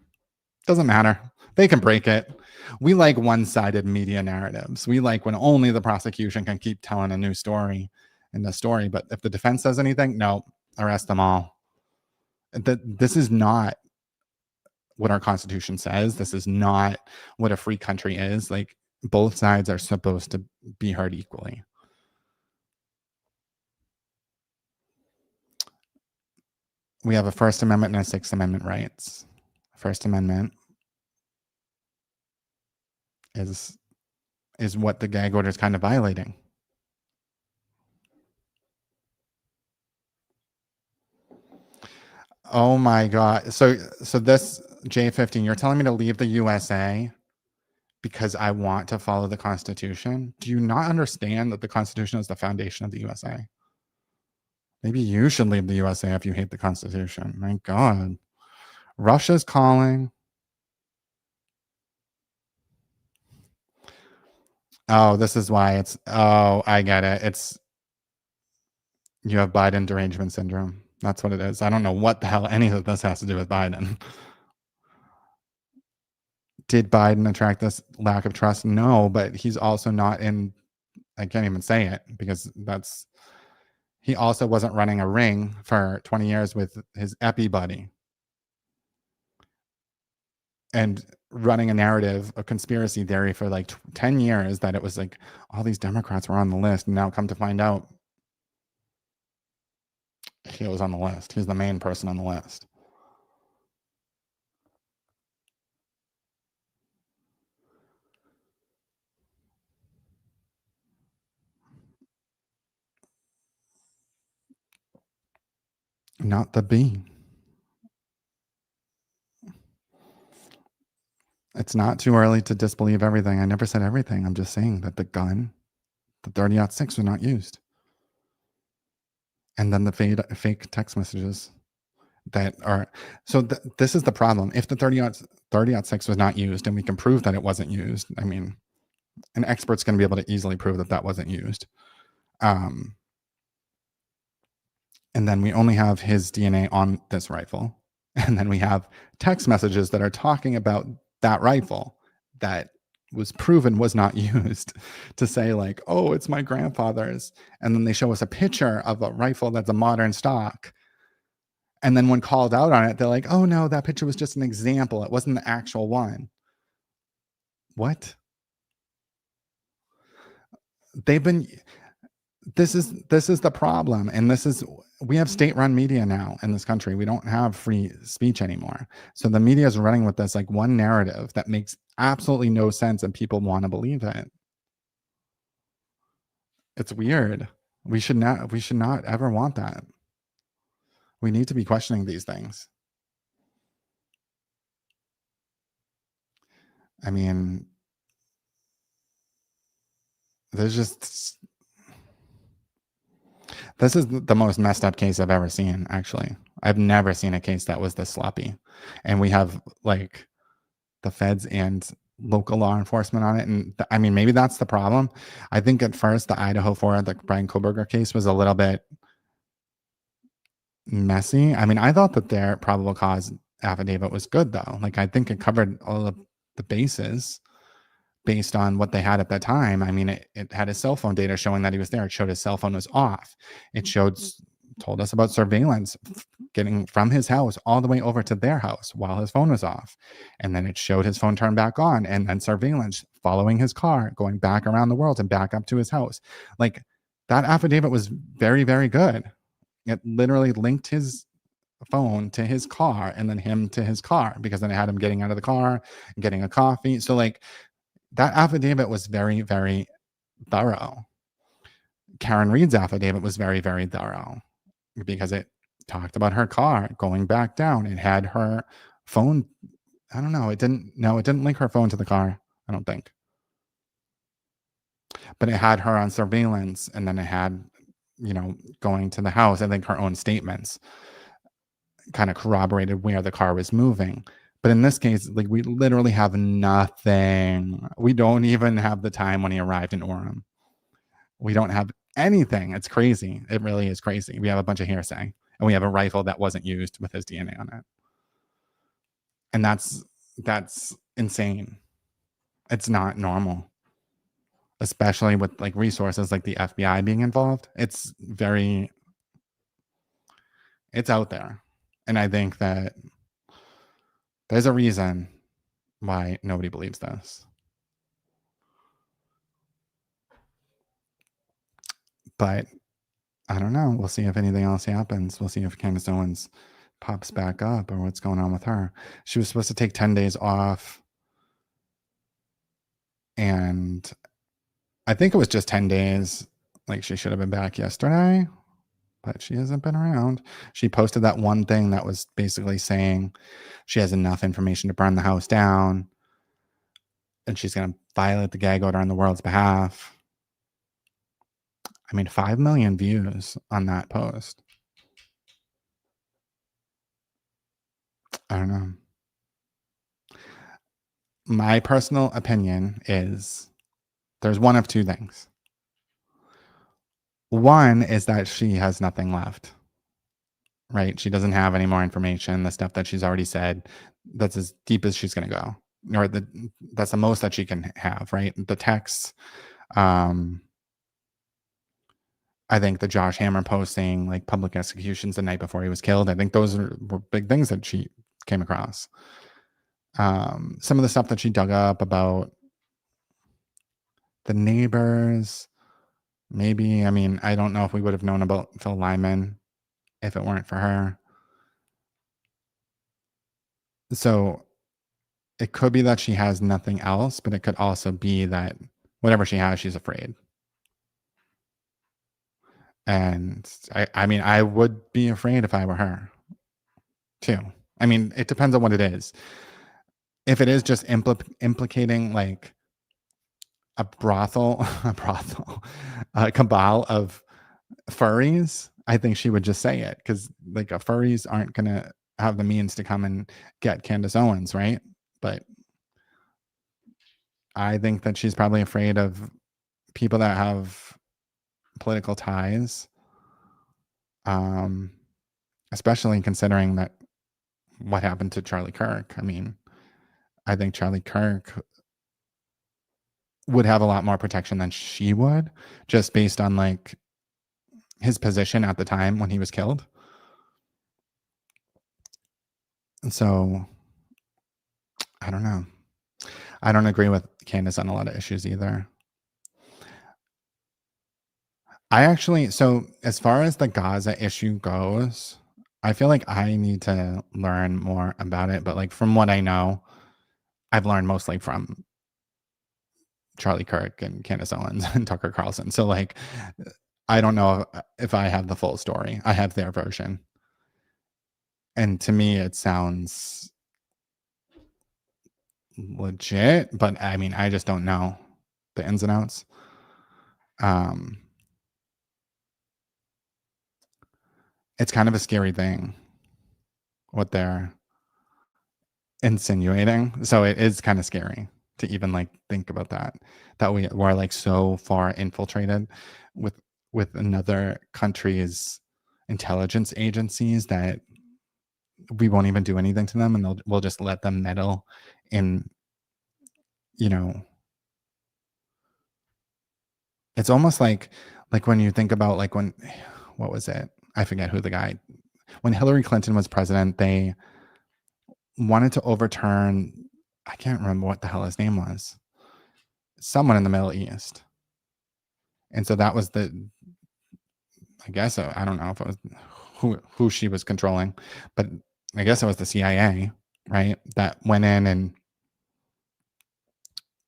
Doesn't matter. They can break it. We like one-sided media narratives. We like when only the prosecution can keep telling a new story in the story. But if the defense says anything, no, arrest them all. This is not what our Constitution says. This is not what a free country is. Like, both sides are supposed to be heard equally. We have a First Amendment and a Sixth Amendment rights. First Amendment is what the gag order is kind of violating. Oh my God. So this J15, you're telling me to leave the USA because I want to follow the Constitution? Do you not understand that the Constitution is the foundation of the USA? Maybe you should leave the USA if you hate the Constitution. My God. Russia's calling. Oh, this is why it's, oh, I get it. It's, you have Biden derangement syndrome. That's what it is. I don't know what the hell any of this has to do with Biden. Did Biden attract this lack of trust? No, but he's also not in, I can't even say it because that's, he also wasn't running a ring for 20 years with his epi buddy and running a narrative, a conspiracy theory for like 10 years that it was like all these Democrats were on the list. And now come to find out he was on the list. He's the main person on the list. Not the B. It's not too early to disbelieve everything. I never said everything. I'm just saying that the gun, the 30-06 was not used. And then the fake text messages that are, so this is the problem. If the 30-06 was not used and we can prove that it wasn't used, I mean, an expert's going to be able to easily prove that that wasn't used. And then we only have his DNA on this rifle. And then we have text messages that are talking about that rifle that was proven was not used to say like, oh, it's my grandfather's. And then they show us a picture of a rifle that's a modern stock. And then when called out on it, they're like, oh no, that picture was just an example. It wasn't the actual one. What? They've been, this is the problem. And we have state-run media now in this country. We don't have free speech anymore. So the media is running with this like one narrative that makes absolutely no sense and people want to believe it. It's weird. We should not ever want that. We need to be questioning these things. I mean, this is the most messed up case I've ever seen, actually. I've never seen a case that was this sloppy. And we have like the feds and local law enforcement on it. And I mean, maybe that's the problem. I think at first the Idaho 4, the Brian Koberger case was a little bit messy. I mean, I thought that their probable cause affidavit was good though. Like I think it covered all of the bases based on what they had at that time. I mean, it had his cell phone data showing that he was there. It showed his cell phone was off. It told us about surveillance getting from his house all the way over to their house while his phone was off. And then it showed his phone turned back on, and then surveillance following his car, going back around the world and back up to his house. Like that affidavit was very, very good. It literally linked his phone to his car and then him to his car, because then it had him getting out of the car and getting a coffee. So like that affidavit was very, very thorough. Karen Reed's affidavit was very, very thorough because it talked about her car going back down. It had her phone. I don't know. It didn't link her phone to the car, I don't think. But it had her on surveillance, and then it had, going to the house. I think her own statements kind of corroborated where the car was moving. But in this case, like we literally have nothing. We don't even have the time when he arrived in Orem. We don't have anything. It's crazy. It really is crazy. We have a bunch of hearsay, and we have a rifle that wasn't used with his DNA on it. And that's insane. It's not normal, especially with like resources like the FBI being involved. It's out there. And I think that there's a reason why nobody believes this. But I don't know. We'll see if anything else happens. We'll see if Candace Owens pops back up or what's going on with her. She was supposed to take 10 days off. And I think it was just 10 days. Like she should have been back yesterday, but she hasn't been around. She posted that one thing that was basically saying she has enough information to burn the house down and she's going to violate the gag order on the world's behalf. I mean, 5 million views on that post. I don't know. My personal opinion is there's one of two things. One is that she has nothing left, right? She doesn't have any more information. The stuff that she's already said, that's as deep as she's going to go, or that's the most that she can have, right? The texts, I think the Josh Hammer posting, like public executions the night before he was killed, I think those were big things that she came across. Some of the stuff that she dug up about the neighbors, maybe. I mean, I don't know if we would have known about Phil Lyman if it weren't for her. So it could be that she has nothing else, but it could also be that whatever she has, she's afraid. And I mean, I would be afraid if I were her too. I mean, it depends on what it is. If it is just implicating like a brothel, a cabal of furries, I think she would just say it, because like furries aren't going to have the means to come and get Candace Owens, right? But I think that she's probably afraid of people that have political ties, especially considering that what happened to Charlie Kirk. I mean, I think Charlie Kirk would have a lot more protection than she would, just based on like his position at the time when he was killed. And so I don't know. I don't agree with Candace on a lot of issues either. So as far as the Gaza issue goes, I feel like I need to learn more about it. But like from what I know, I've learned mostly from Charlie Kirk and Candace Owens and Tucker Carlson. So like, I don't know if I have the full story. I have their version. And to me, it sounds legit, but I mean, I just don't know the ins and outs. It's kind of a scary thing what they're insinuating. So it is kind of scary to even like think about that we're like so far infiltrated with another country's intelligence agencies that we won't even do anything to them, and we'll just let them meddle in, you know, it's almost like when you think about like when, what was it? I forget who the guy, when Hillary Clinton was president, they wanted to overturn, I can't remember what the hell his name was, someone in the Middle East. And so that was I guess, I don't know if it was who she was controlling, but I guess it was the CIA, right? That went in and,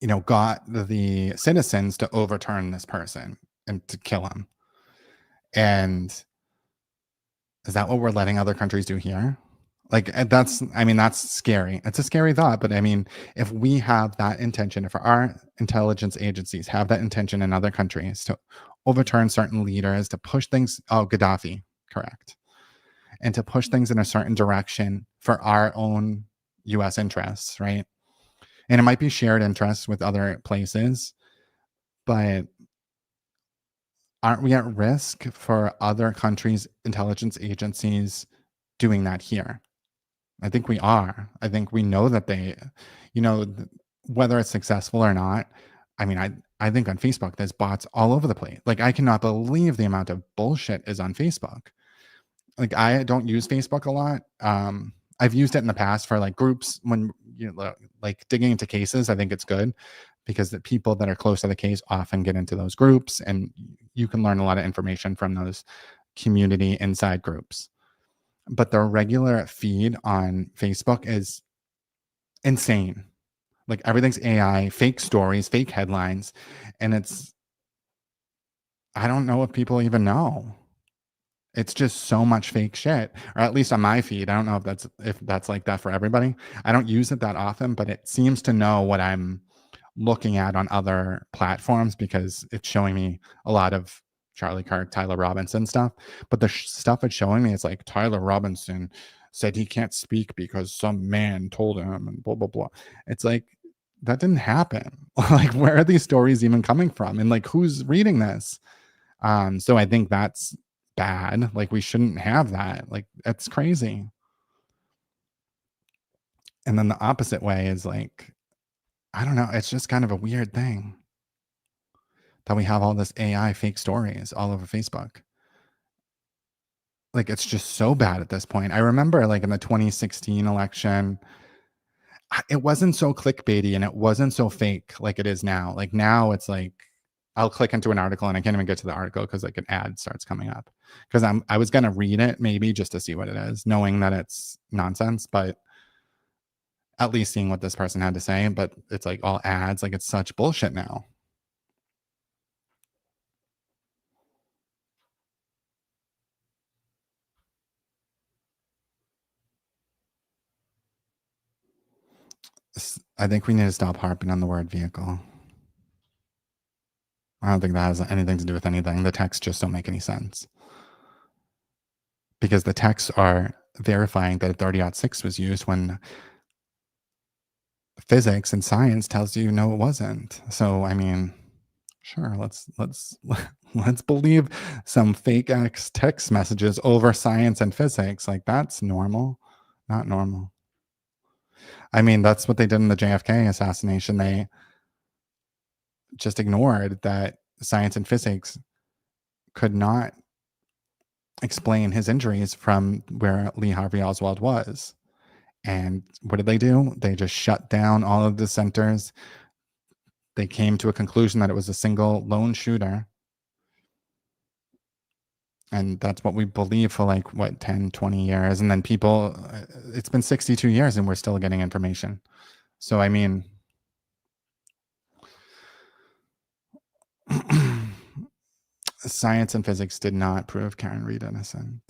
you know, got the citizens to overturn this person and to kill him. And is that what we're letting other countries do here? Like, that's scary. It's a scary thought, but I mean, if we have that intention, if our intelligence agencies have that intention in other countries to overturn certain leaders, to push things, Gaddafi, correct, and to push things in a certain direction for our own U.S. interests, right? And it might be shared interests with other places, but aren't we at risk for other countries' intelligence agencies doing that here? I think we are. I think we know that they, you know, whether it's successful or not. I mean, I think on Facebook, there's bots all over the place. Like, I cannot believe the amount of bullshit is on Facebook. Like, I don't use Facebook a lot. I've used it in the past for like groups when you know, like digging into cases. I think it's good because the people that are close to the case often get into those groups, and you can learn a lot of information from those community inside groups. But the regular feed on Facebook is insane. Like everything's AI, fake stories, fake headlines, and I don't know if people even know. It's just so much fake shit, or at least on my feed. I don't know if that's like that for everybody. I don't use it that often, but it seems to know what I'm looking at on other platforms because it's showing me a lot of Charlie Kirk, Tyler Robinson stuff. But the stuff it's showing me is like Tyler Robinson said he can't speak because some man told him and blah blah blah. It's like that didn't happen. Like where are these stories even coming from? And like who's reading this? So I think that's bad. Like we shouldn't have that. Like that's crazy. And then the opposite way is like, I don't know, it's just kind of a weird thing that we have all this AI fake stories all over Facebook. Like it's just so bad at this point. I remember like in the 2016 election, it wasn't so clickbaity and it wasn't so fake like it is now. Like now it's like I'll click into an article and I can't even get to the article because like an ad starts coming up. Because I was gonna read it maybe just to see what it is, knowing that it's nonsense, but at least seeing what this person had to say. But it's like all ads, like it's such bullshit now. I think we need to stop harping on the word vehicle. I don't think that has anything to do with anything. The texts just don't make any sense. Because the texts are verifying that a 30-06 was used when physics and science tells you no, it wasn't. So I mean, sure, let's believe some fake X text messages over science and physics. Like that's normal, not normal. I mean, that's what they did in the JFK assassination. They just ignored that science and physics could not explain his injuries from where Lee Harvey Oswald was. And what did they do? They just shut down all of the centers. They came to a conclusion that it was a single lone shooter. And that's what we believe for like, what, 10, 20 years. And then people, it's been 62 years and we're still getting information. So, I mean, science and physics did not prove Karen Reed innocent.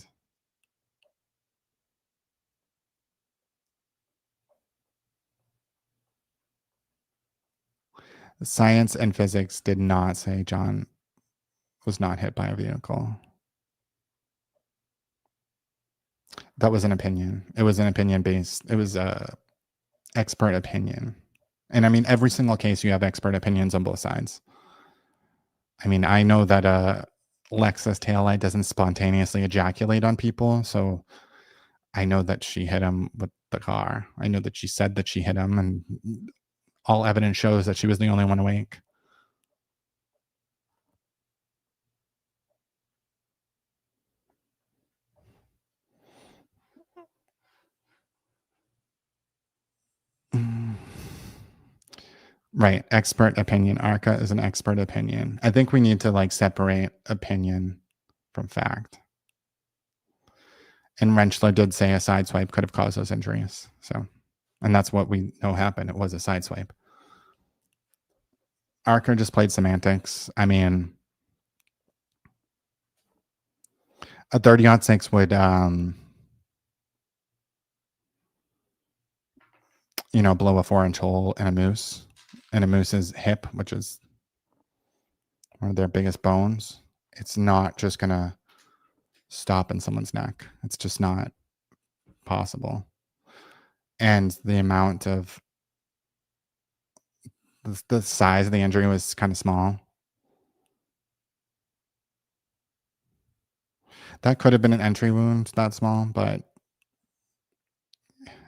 Science and physics did not say John was not hit by a vehicle. That was an opinion. It was an opinion based. It was a expert opinion. And I mean, every single case you have expert opinions on both sides. I mean, I know that a Lexus taillight doesn't spontaneously ejaculate on people. So I know that she hit him with the car. I know that she said that she hit him, and all evidence shows that she was the only one awake. Right. Expert opinion. ARCA is an expert opinion. I think we need to like separate opinion from fact. And Rentschler did say a sideswipe could have caused those injuries. So, and that's what we know happened. It was a sideswipe. ARCA just played semantics. I mean, a 30-06 would, you know, blow a 4-inch hole in a moose's hip, which is one of their biggest bones. It's not just going to stop in someone's neck. It's just not possible. And the amount of the size of the injury was kind of small. That could have been an entry wound, that small, but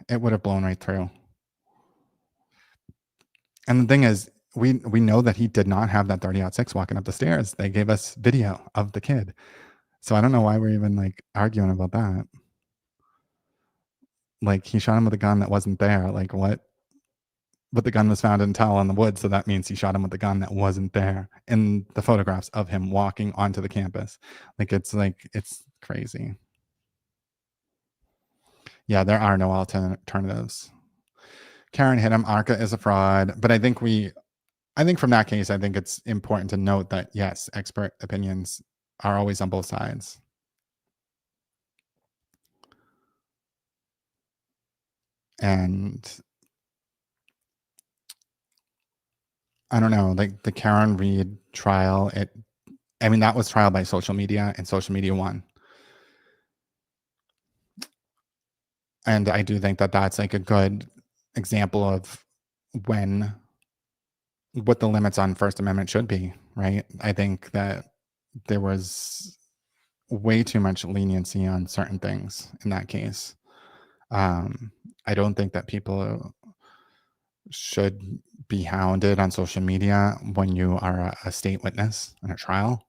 it would have blown right through. And the thing is, we know that he did not have that 30-06 walking up the stairs. They gave us video of the kid. So I don't know why we're even like arguing about that. Like, he shot him with a gun that wasn't there. Like, what? But the gun was found in towel in the woods, so that means he shot him with a gun that wasn't there in the photographs of him walking onto the campus. Like, it's crazy. Yeah, there are no alternatives. Karen hit him. Arca is a fraud. But I think from that case, I think it's important to note that, yes, expert opinions are always on both sides. And I don't know, like the Karen Reed trial, that was trial by social media, and social media won. And I do think that that's like a good example of what the limits on First Amendment should be, right? I think that there was way too much leniency on certain things in that case. I don't think that people should be hounded on social media when you are a state witness in a trial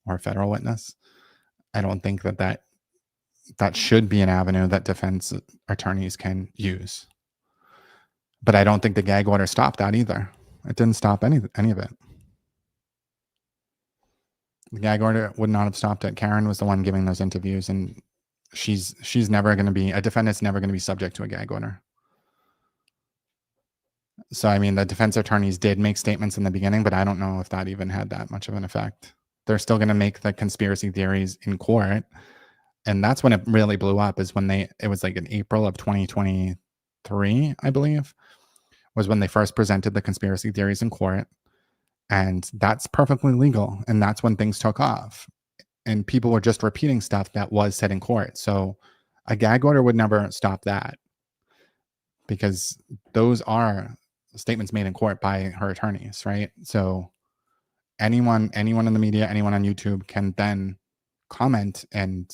or a federal witness. I don't think that should be an avenue that defense attorneys can use. But I don't think the gag order stopped that either. It didn't stop any of it. The gag order would not have stopped it. Karen was the one giving those interviews, and she's never going to be, a defendant's never going to be subject to a gag order. So, I mean, the defense attorneys did make statements in the beginning, but I don't know if that even had that much of an effect. They're still going to make the conspiracy theories in court. And that's when it really blew up, is when it was like in April of 2023, I believe, was when they first presented the conspiracy theories in court. And that's perfectly legal. And that's when things took off. And people were just repeating stuff that was said in court. So a gag order would never stop that, because those are statements made in court by her attorneys, right? So anyone in the media, anyone on YouTube can then comment and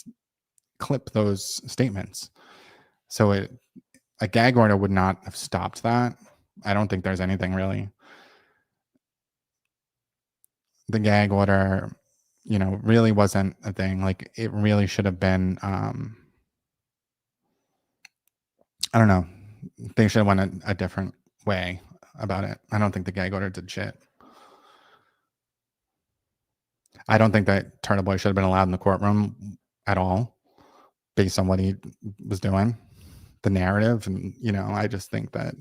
clip those statements. So a gag order would not have stopped that. I don't think there's anything really. The gag order, really wasn't a thing. Like, it really should have been, I don't know. They should have went a different way about it. I don't think the gag order did shit. I don't think that Turtle Boy should have been allowed in the courtroom at all, based on what he was doing, the narrative. And, I just think that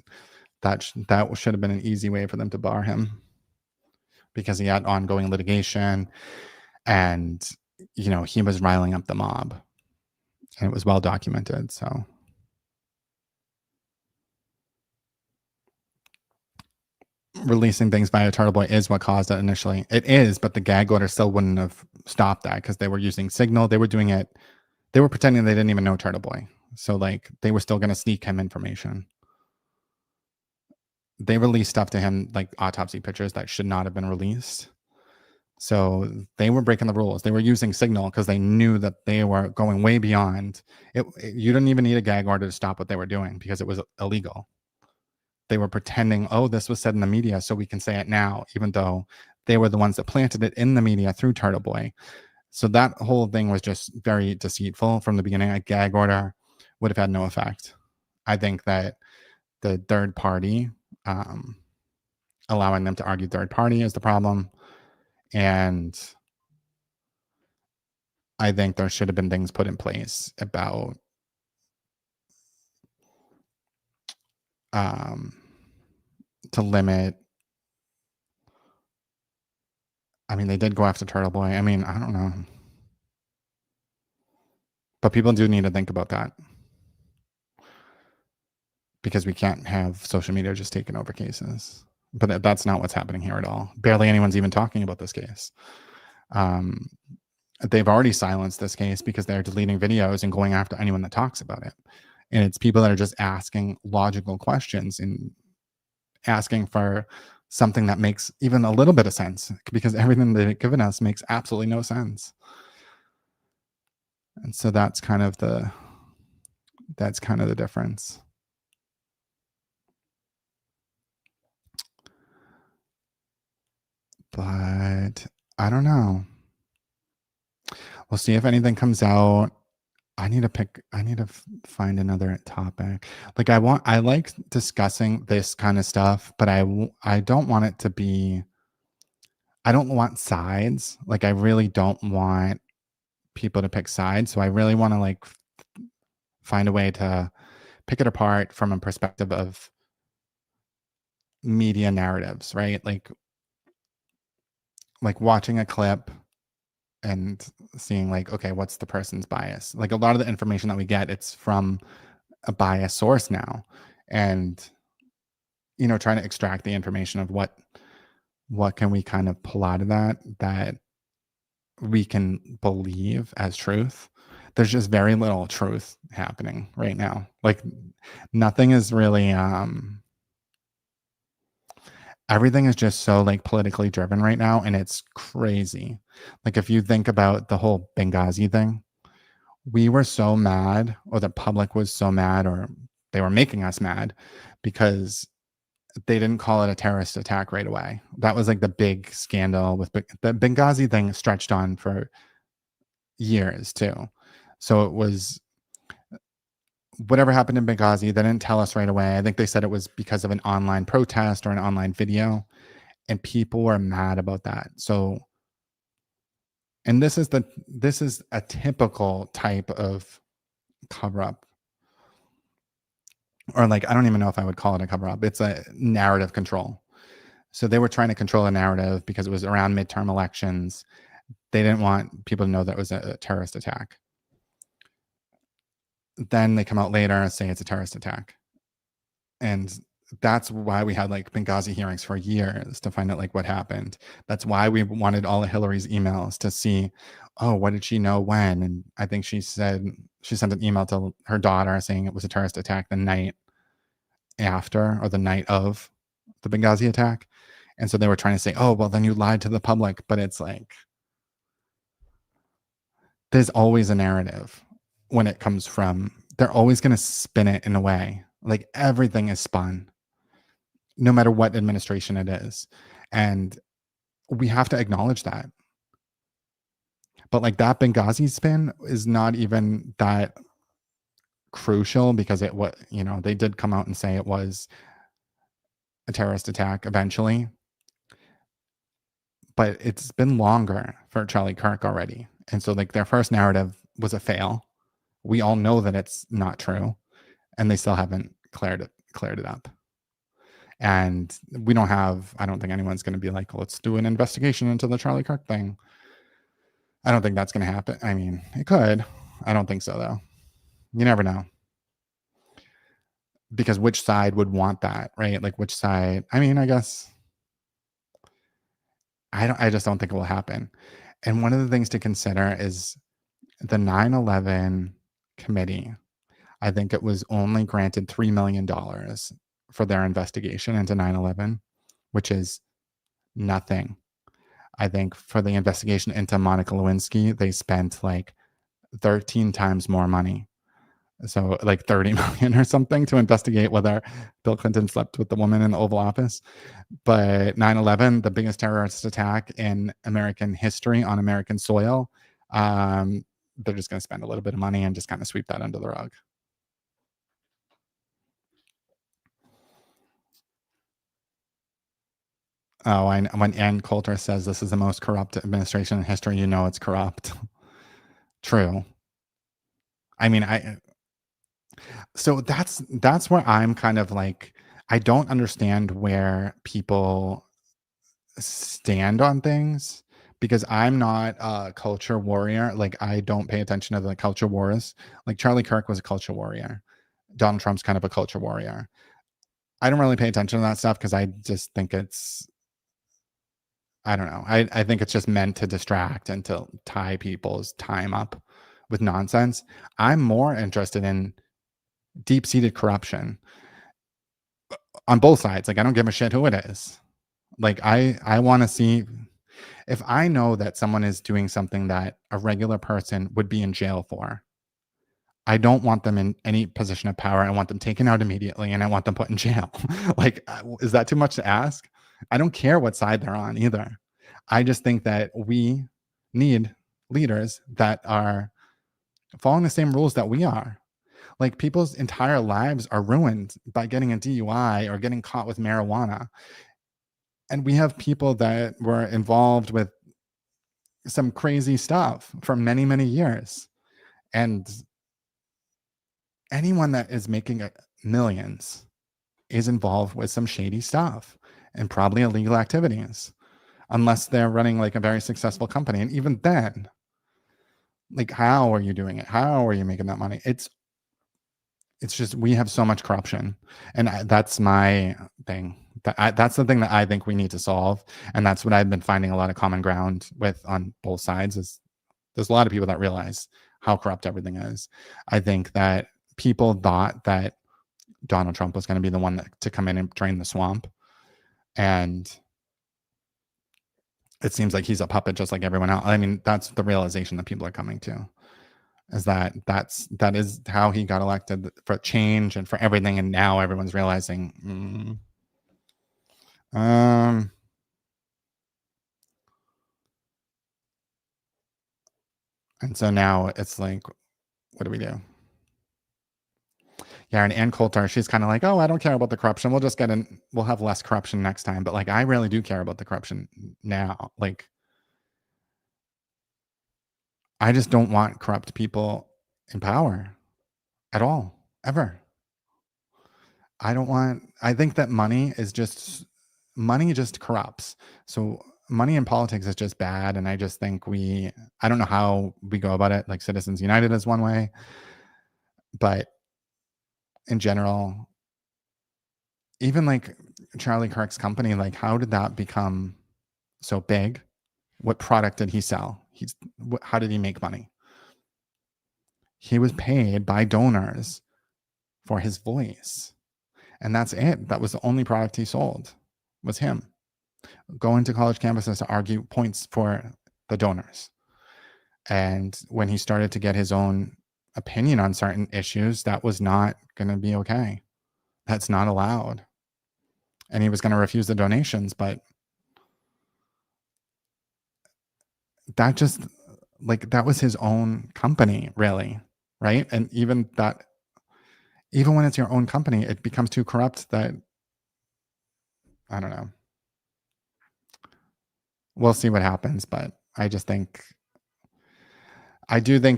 should have been an easy way for them to bar him, because he had ongoing litigation, and, he was riling up the mob, and it was well documented. So releasing things via Turtle Boy is what caused it initially. It is, but the gag order still wouldn't have stopped that, because they were using Signal. They were doing it. They were pretending they didn't even know Turtle Boy. So, like, they were still going to sneak him information. They released stuff to him, like autopsy pictures that should not have been released. So they were breaking the rules. They were using Signal because they knew that they were going way beyond it. You didn't even need a gag order to stop what they were doing, because it was illegal. They were pretending, oh, this was said in the media, so we can say it now, even though they were the ones that planted it in the media through Turtle Boy. So that whole thing was just very deceitful from the beginning. A gag order would have had no effect. I think that the third party, allowing them to argue third party, is the problem. And I think there should have been things put in place about to limit. I mean, they did go after Turtle Boy. I mean, I don't know. But people do need to think about that, because we can't have social media just taking over cases. But that's not what's happening here at all. Barely anyone's even talking about this case. They've already silenced this case because they're deleting videos and going after anyone that talks about it. And it's people that are just asking logical questions and asking for something that makes even a little bit of sense, because everything they've given us makes absolutely no sense. And so that's kind of the difference. But I don't know. We'll see if anything comes out. I need to find another topic. Like I like discussing this kind of stuff, but I don't want it to be, I don't want sides. Like I really don't want people to pick sides. So I really want to like find a way to pick it apart from a perspective of media narratives, right? Like watching a clip and seeing like, okay, what's the person's bias? Like a lot of the information that we get, it's from a biased source now. And trying to extract the information of what can we kind of pull out of that we can believe as truth. There's just very little truth happening right now. Like nothing is really everything is just so like politically driven right now, and it's crazy. Like if you think about the whole Benghazi thing, we were so mad, or the public was so mad, or they were making us mad because they didn't call it a terrorist attack right away. That was like the big scandal with the Benghazi thing stretched on for years too. So it was whatever happened in Benghazi, they didn't tell us right away. I think they said it was because of an online protest or an online video, and people were mad about that. So, and this is a typical type of cover up, or like, I don't even know if I would call it a cover up. It's a narrative control. So they were trying to control a narrative because it was around midterm elections. They didn't want people to know that it was a terrorist attack. Then they come out later and say it's a terrorist attack. And that's why we had like Benghazi hearings for years to find out like what happened. That's why we wanted all of Hillary's emails to see, oh, what did she know when? And I think she said she sent an email to her daughter saying it was a terrorist attack the night after, or the night of the Benghazi attack. And so they were trying to say, oh, well, then you lied to the public. But it's like, there's always a narrative when it comes from, they're always going to spin it in a way. Like everything is spun, no matter what administration it is. And we have to acknowledge that. But like that Benghazi spin is not even that crucial, because it was, they did come out and say it was a terrorist attack eventually. But it's been longer for Charlie Kirk already. And so like their first narrative was a fail. We all know that it's not true, and they still haven't cleared it up. And we don't have, I don't think anyone's going to be like, let's do an investigation into the Charlie Kirk thing. I don't think that's going to happen. I mean, it could. I don't think so, though. You never know. Because which side would want that, right? Like which side? I mean, I guess I just don't think it will happen. And one of the things to consider is the 9/11 committee. I think it was only granted $3 million for their investigation into 9/11, which is nothing. I think for the investigation into Monica Lewinsky, they spent like 13 times more money. So like 30 million or something to investigate whether Bill Clinton slept with the woman in the Oval Office. But 9/11, the biggest terrorist attack in American history on American soil, they're just going to spend a little bit of money and just kind of sweep that under the rug. Oh, when Ann Coulter says this is the most corrupt administration in history, it's corrupt. True. I mean, so that's where I'm kind of like, I don't understand where people stand on things, because I'm not a culture warrior. Like I don't pay attention to the culture wars. Like Charlie Kirk was a culture warrior. Donald Trump's kind of a culture warrior. I don't really pay attention to that stuff because I just think it's, I don't know. I think it's just meant to distract and to tie people's time up with nonsense. I'm more interested in deep-seated corruption on both sides. Like I don't give a shit who it is. Like I want to see, if I know that someone is doing something that a regular person would be in jail for, I don't want them in any position of power. I want them taken out immediately, and I want them put in jail. Like, is that too much to ask? I don't care what side they're on either. I just think that we need leaders that are following the same rules that we are. Like people's entire lives are ruined by getting a DUI or getting caught with marijuana. And we have people that were involved with some crazy stuff for many, many years. And anyone that is making millions is involved with some shady stuff and probably illegal activities, unless they're running like a very successful company. And even then, like, how are you doing it? How are you making that money? It's just, we have so much corruption. And that's my thing. That's the thing that I think we need to solve. And that's what I've been finding a lot of common ground with on both sides, is there's a lot of people that realize how corrupt everything is. I think that people thought that Donald Trump was going to be the one to come in and drain the swamp. And it seems like he's a puppet just like everyone else. I mean, that's the realization that people are coming to, is that that is how he got elected, for change and for everything. And now everyone's realizing, and so now it's like, what do we do? Yeah, and Ann Coulter, she's kind of like, oh, I don't care about the corruption. We'll just we'll have less corruption next time. But like, I really do care about the corruption now. Like, I just don't want corrupt people in power at all, ever. I think that money just corrupts. So money in politics is just bad. And I just think I don't know how we go about it. Like Citizens United is one way, but in general, even like Charlie Kirk's company, like how did that become so big? What product did he sell? How did he make money? He was paid by donors for his voice. And that's it. That was the only product he sold, was him going to college campuses to argue points for the donors. And when he started to get his own opinion on certain issues, that was not going to be okay. That's not allowed. And he was going to refuse the donations, but that just, like, that was his own company, really, right? And even when it's your own company, it becomes too corrupt that, I don't know. We'll see what happens, but I do think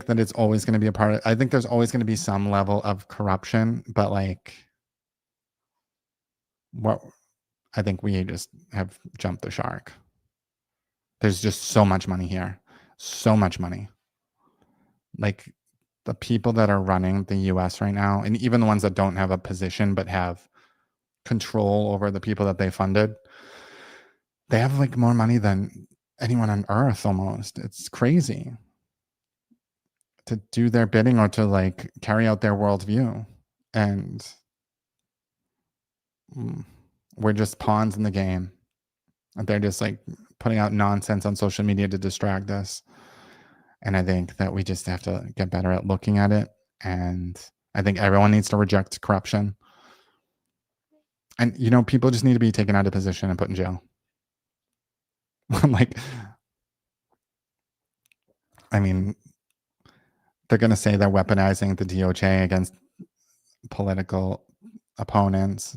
that it's always going to be I think there's always going to be some level of corruption, but like, I think we just have jumped the shark. There's just so much money here. So much money. Like, the people that are running the US right now, and even the ones that don't have a position but have control over the people that they funded, they have like more money than anyone on earth almost. It's crazy to do their bidding or to like carry out their worldview. And we're just pawns in the game. And they're just like putting out nonsense on social media to distract us. And I think that we just have to get better at looking at it. And I think everyone needs to reject corruption. And, you know, people just need to be taken out of position and put in jail. Like, I mean, they're going to say they're weaponizing the DOJ against political opponents.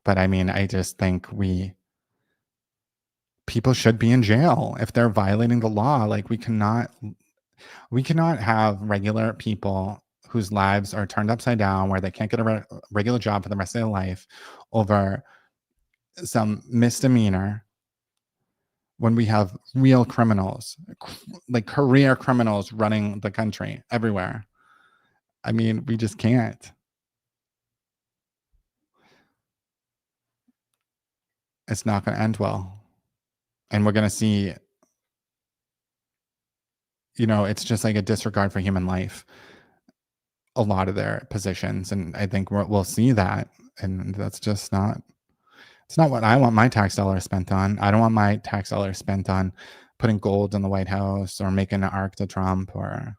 But I mean, I just think people should be in jail if they're violating the law. Like, we cannot have regular people whose lives are turned upside down, where they can't get a regular job for the rest of their life over some misdemeanor, when we have real criminals, like career criminals running the country everywhere. I mean, we just can't. It's not going to end well. And we're going to see, you know, it's just like a disregard for human life, a lot of their positions. And I think we'll see that. And that's just it's not what I want my tax dollars spent on. I don't want my tax dollars spent on putting gold in the White House or making an arc to Trump or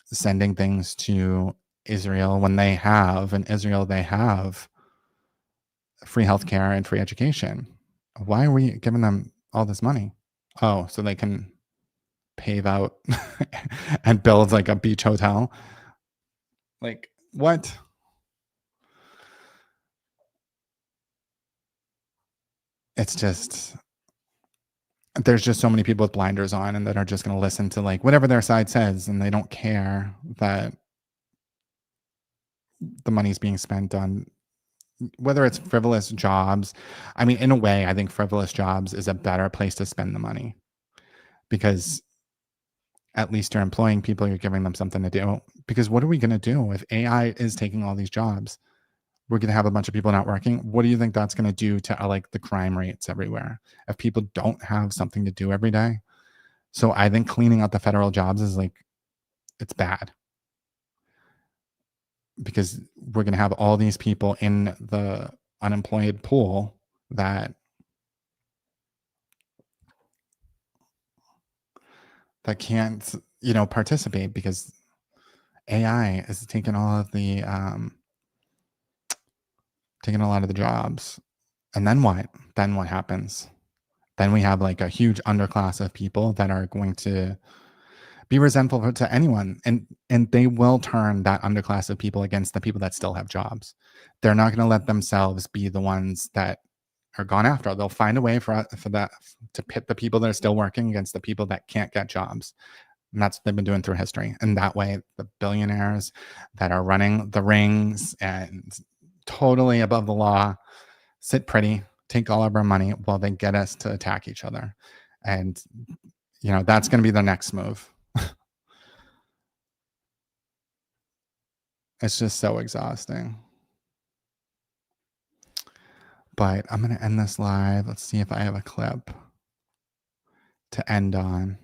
sending things to Israel when in Israel they have free healthcare and free education. Why are we giving them all this money? Oh, so they can pave out and build like a beach hotel. Like, what? It's just, there's just so many people with blinders on and that are just going to listen to like whatever their side says, and they don't care that the money's being spent on whether it's frivolous jobs. I mean, in a way, I think frivolous jobs is a better place to spend the money, because at least you're employing people, you're giving them something to do. Because what are we going to do if AI is taking all these jobs? We're going to have a bunch of people not working. What do you think that's going to do to like the crime rates everywhere if people don't have something to do every day? So I think cleaning out the federal jobs is like, it's bad, because we're going to have all these people in the unemployed pool that can't, participate because AI is taking all of the taking a lot of the jobs. And then what? Then what happens? Then we have like a huge underclass of people that are going to be resentful to anyone, and they will turn that underclass of people against the people that still have jobs. They're not going to let themselves be the ones that are gone after. They'll find a way for that, to pit the people that are still working against the people that can't get jobs. And that's what they've been doing through history. And that way, the billionaires that are running the rings and totally above the law sit pretty, take all of our money while they get us to attack each other. And, that's going to be the next move. It's just so exhausting. But I'm going to end this live. Let's see if I have a clip to end on.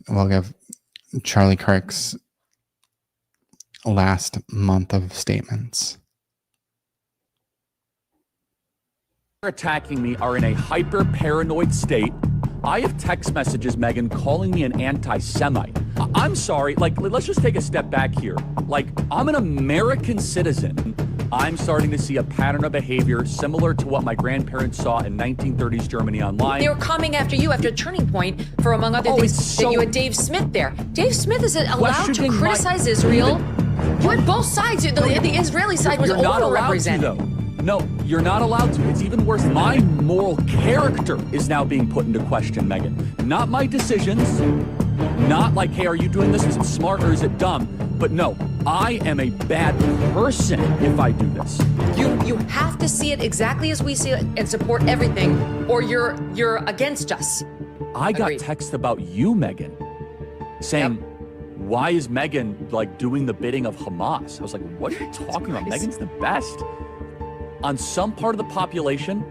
We'll give Charlie Kirk's last month of statements. Attacking me are in a hyper paranoid state. I have text messages, Megan, calling me an anti-Semite. I'm sorry, let's just take a step back here. I'm an American citizen. I'm starting to see a pattern of behavior similar to what my grandparents saw in 1930s Germany online. They were coming after you after a turning point for, among other things, that you had Dave Smith there. Dave Smith is allowed to criticize Israel. You had both sides. The Israeli side was overrepresented. No, you're not allowed to. It's even worse. My moral character is now being put into question, Megan. Not my decisions. Not like, hey, are you doing this? Is it smart or is it dumb? But no, I am a bad person if I do this. You have to see it exactly as we see it and support everything, or you're against us. I got text about you, Megan, saying, why is Megan doing the bidding of Hamas? I was like, what are you talking about? Megan's the best. On some part of the population,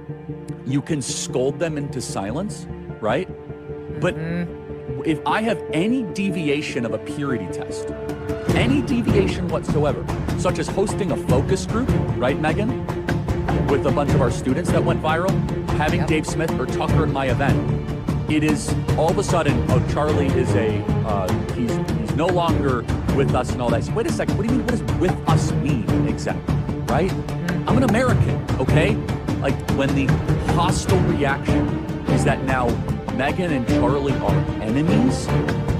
you can scold them into silence, right? But if I have any deviation of a purity test, any deviation whatsoever, such as hosting a focus group, right, Megan, with a bunch of our students that went viral, having Dave Smith or Tucker in my event, it is all of a sudden, oh, Charlie is he's no longer with us and all that. So wait a second, what do you mean? What does with us mean exactly, right? I'm an American, okay? When the hostile reaction is that now Megan and Charlie are enemies.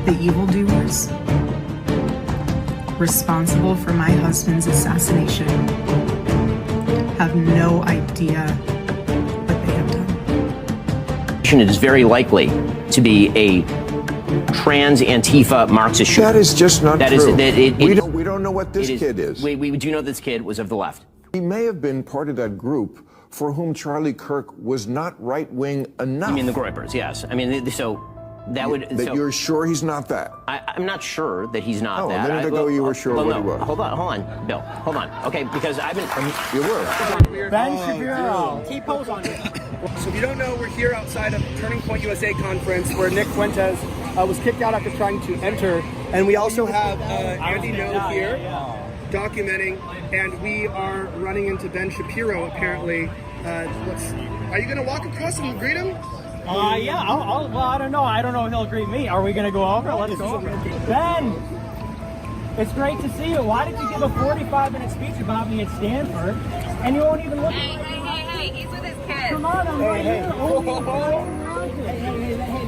The evildoers responsible for my husband's assassination have no idea what they have done. It is very likely to be a trans Antifa Marxist shooter. That is just not true. We don't know what this kid is. We do know this kid was of the left. He may have been part of that group for whom Charlie Kirk was not right-wing enough. You mean the Groypers? Yes. I mean, so that would. You're sure he's not that? I'm not sure that he's not that. A minute ago you were sure what he was. Hold on, Bill. Hold on. Okay, because I've been. You were. Ben Shapiro. T-pose on it. So if you don't know, we're here outside of Turning Point USA conference where Nick Fuentes was kicked out after trying to enter, and we also have Andy No here. Documenting, and we are running into Ben Shapiro apparently. Are you going to walk across and greet him? Yeah. Well, I don't know. I don't know if he'll greet me. Are we going to go over? Let's go over. Ben! It's great to see you. Why did you give a 45-minute speech about me at Stanford, and you won't even look at me? Hey, he's with his kids. Come on, I'm right here. Hey,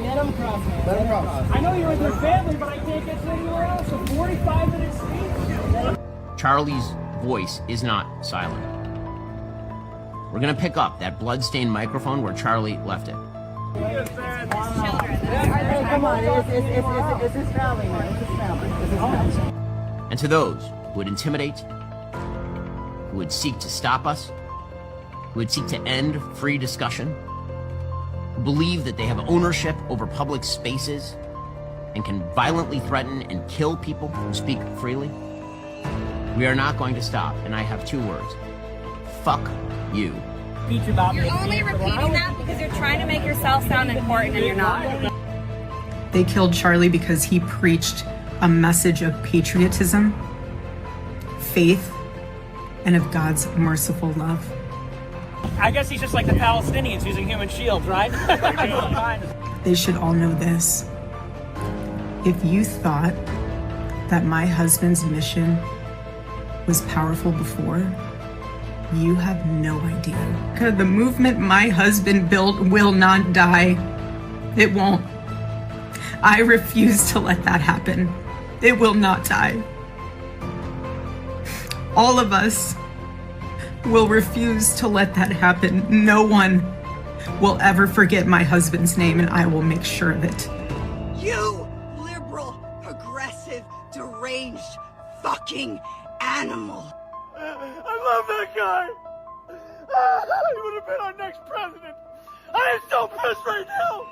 let him cross, man. Let him cross. I know you're with your family, but I can't get you anywhere else. A 45-minute speech? Charlie's voice is not silent. We're gonna pick up that blood-stained microphone where Charlie left it. Hey, come on. It's his family, man. It's his family. It's his family. And to those who would intimidate, who would seek to stop us, who would seek to end free discussion, who believe that they have ownership over public spaces and can violently threaten and kill people who speak freely, we are not going to stop. And I have two words: fuck you. You're only repeating that because you're trying to make yourself sound important and you're not. They killed Charlie because he preached a message of patriotism, faith, and of God's merciful love. I guess he's just like the Palestinians using human shields, right? They should all know this. If you thought that my husband's mission was powerful before, you have no idea. The movement my husband built will not die. It won't. I refuse to let that happen. It will not die. All of us will refuse to let that happen. No one will ever forget my husband's name, and I will make sure of it. You liberal, progressive, deranged, fucking animal. I love that guy. He would have been our next president. I am so pissed right now.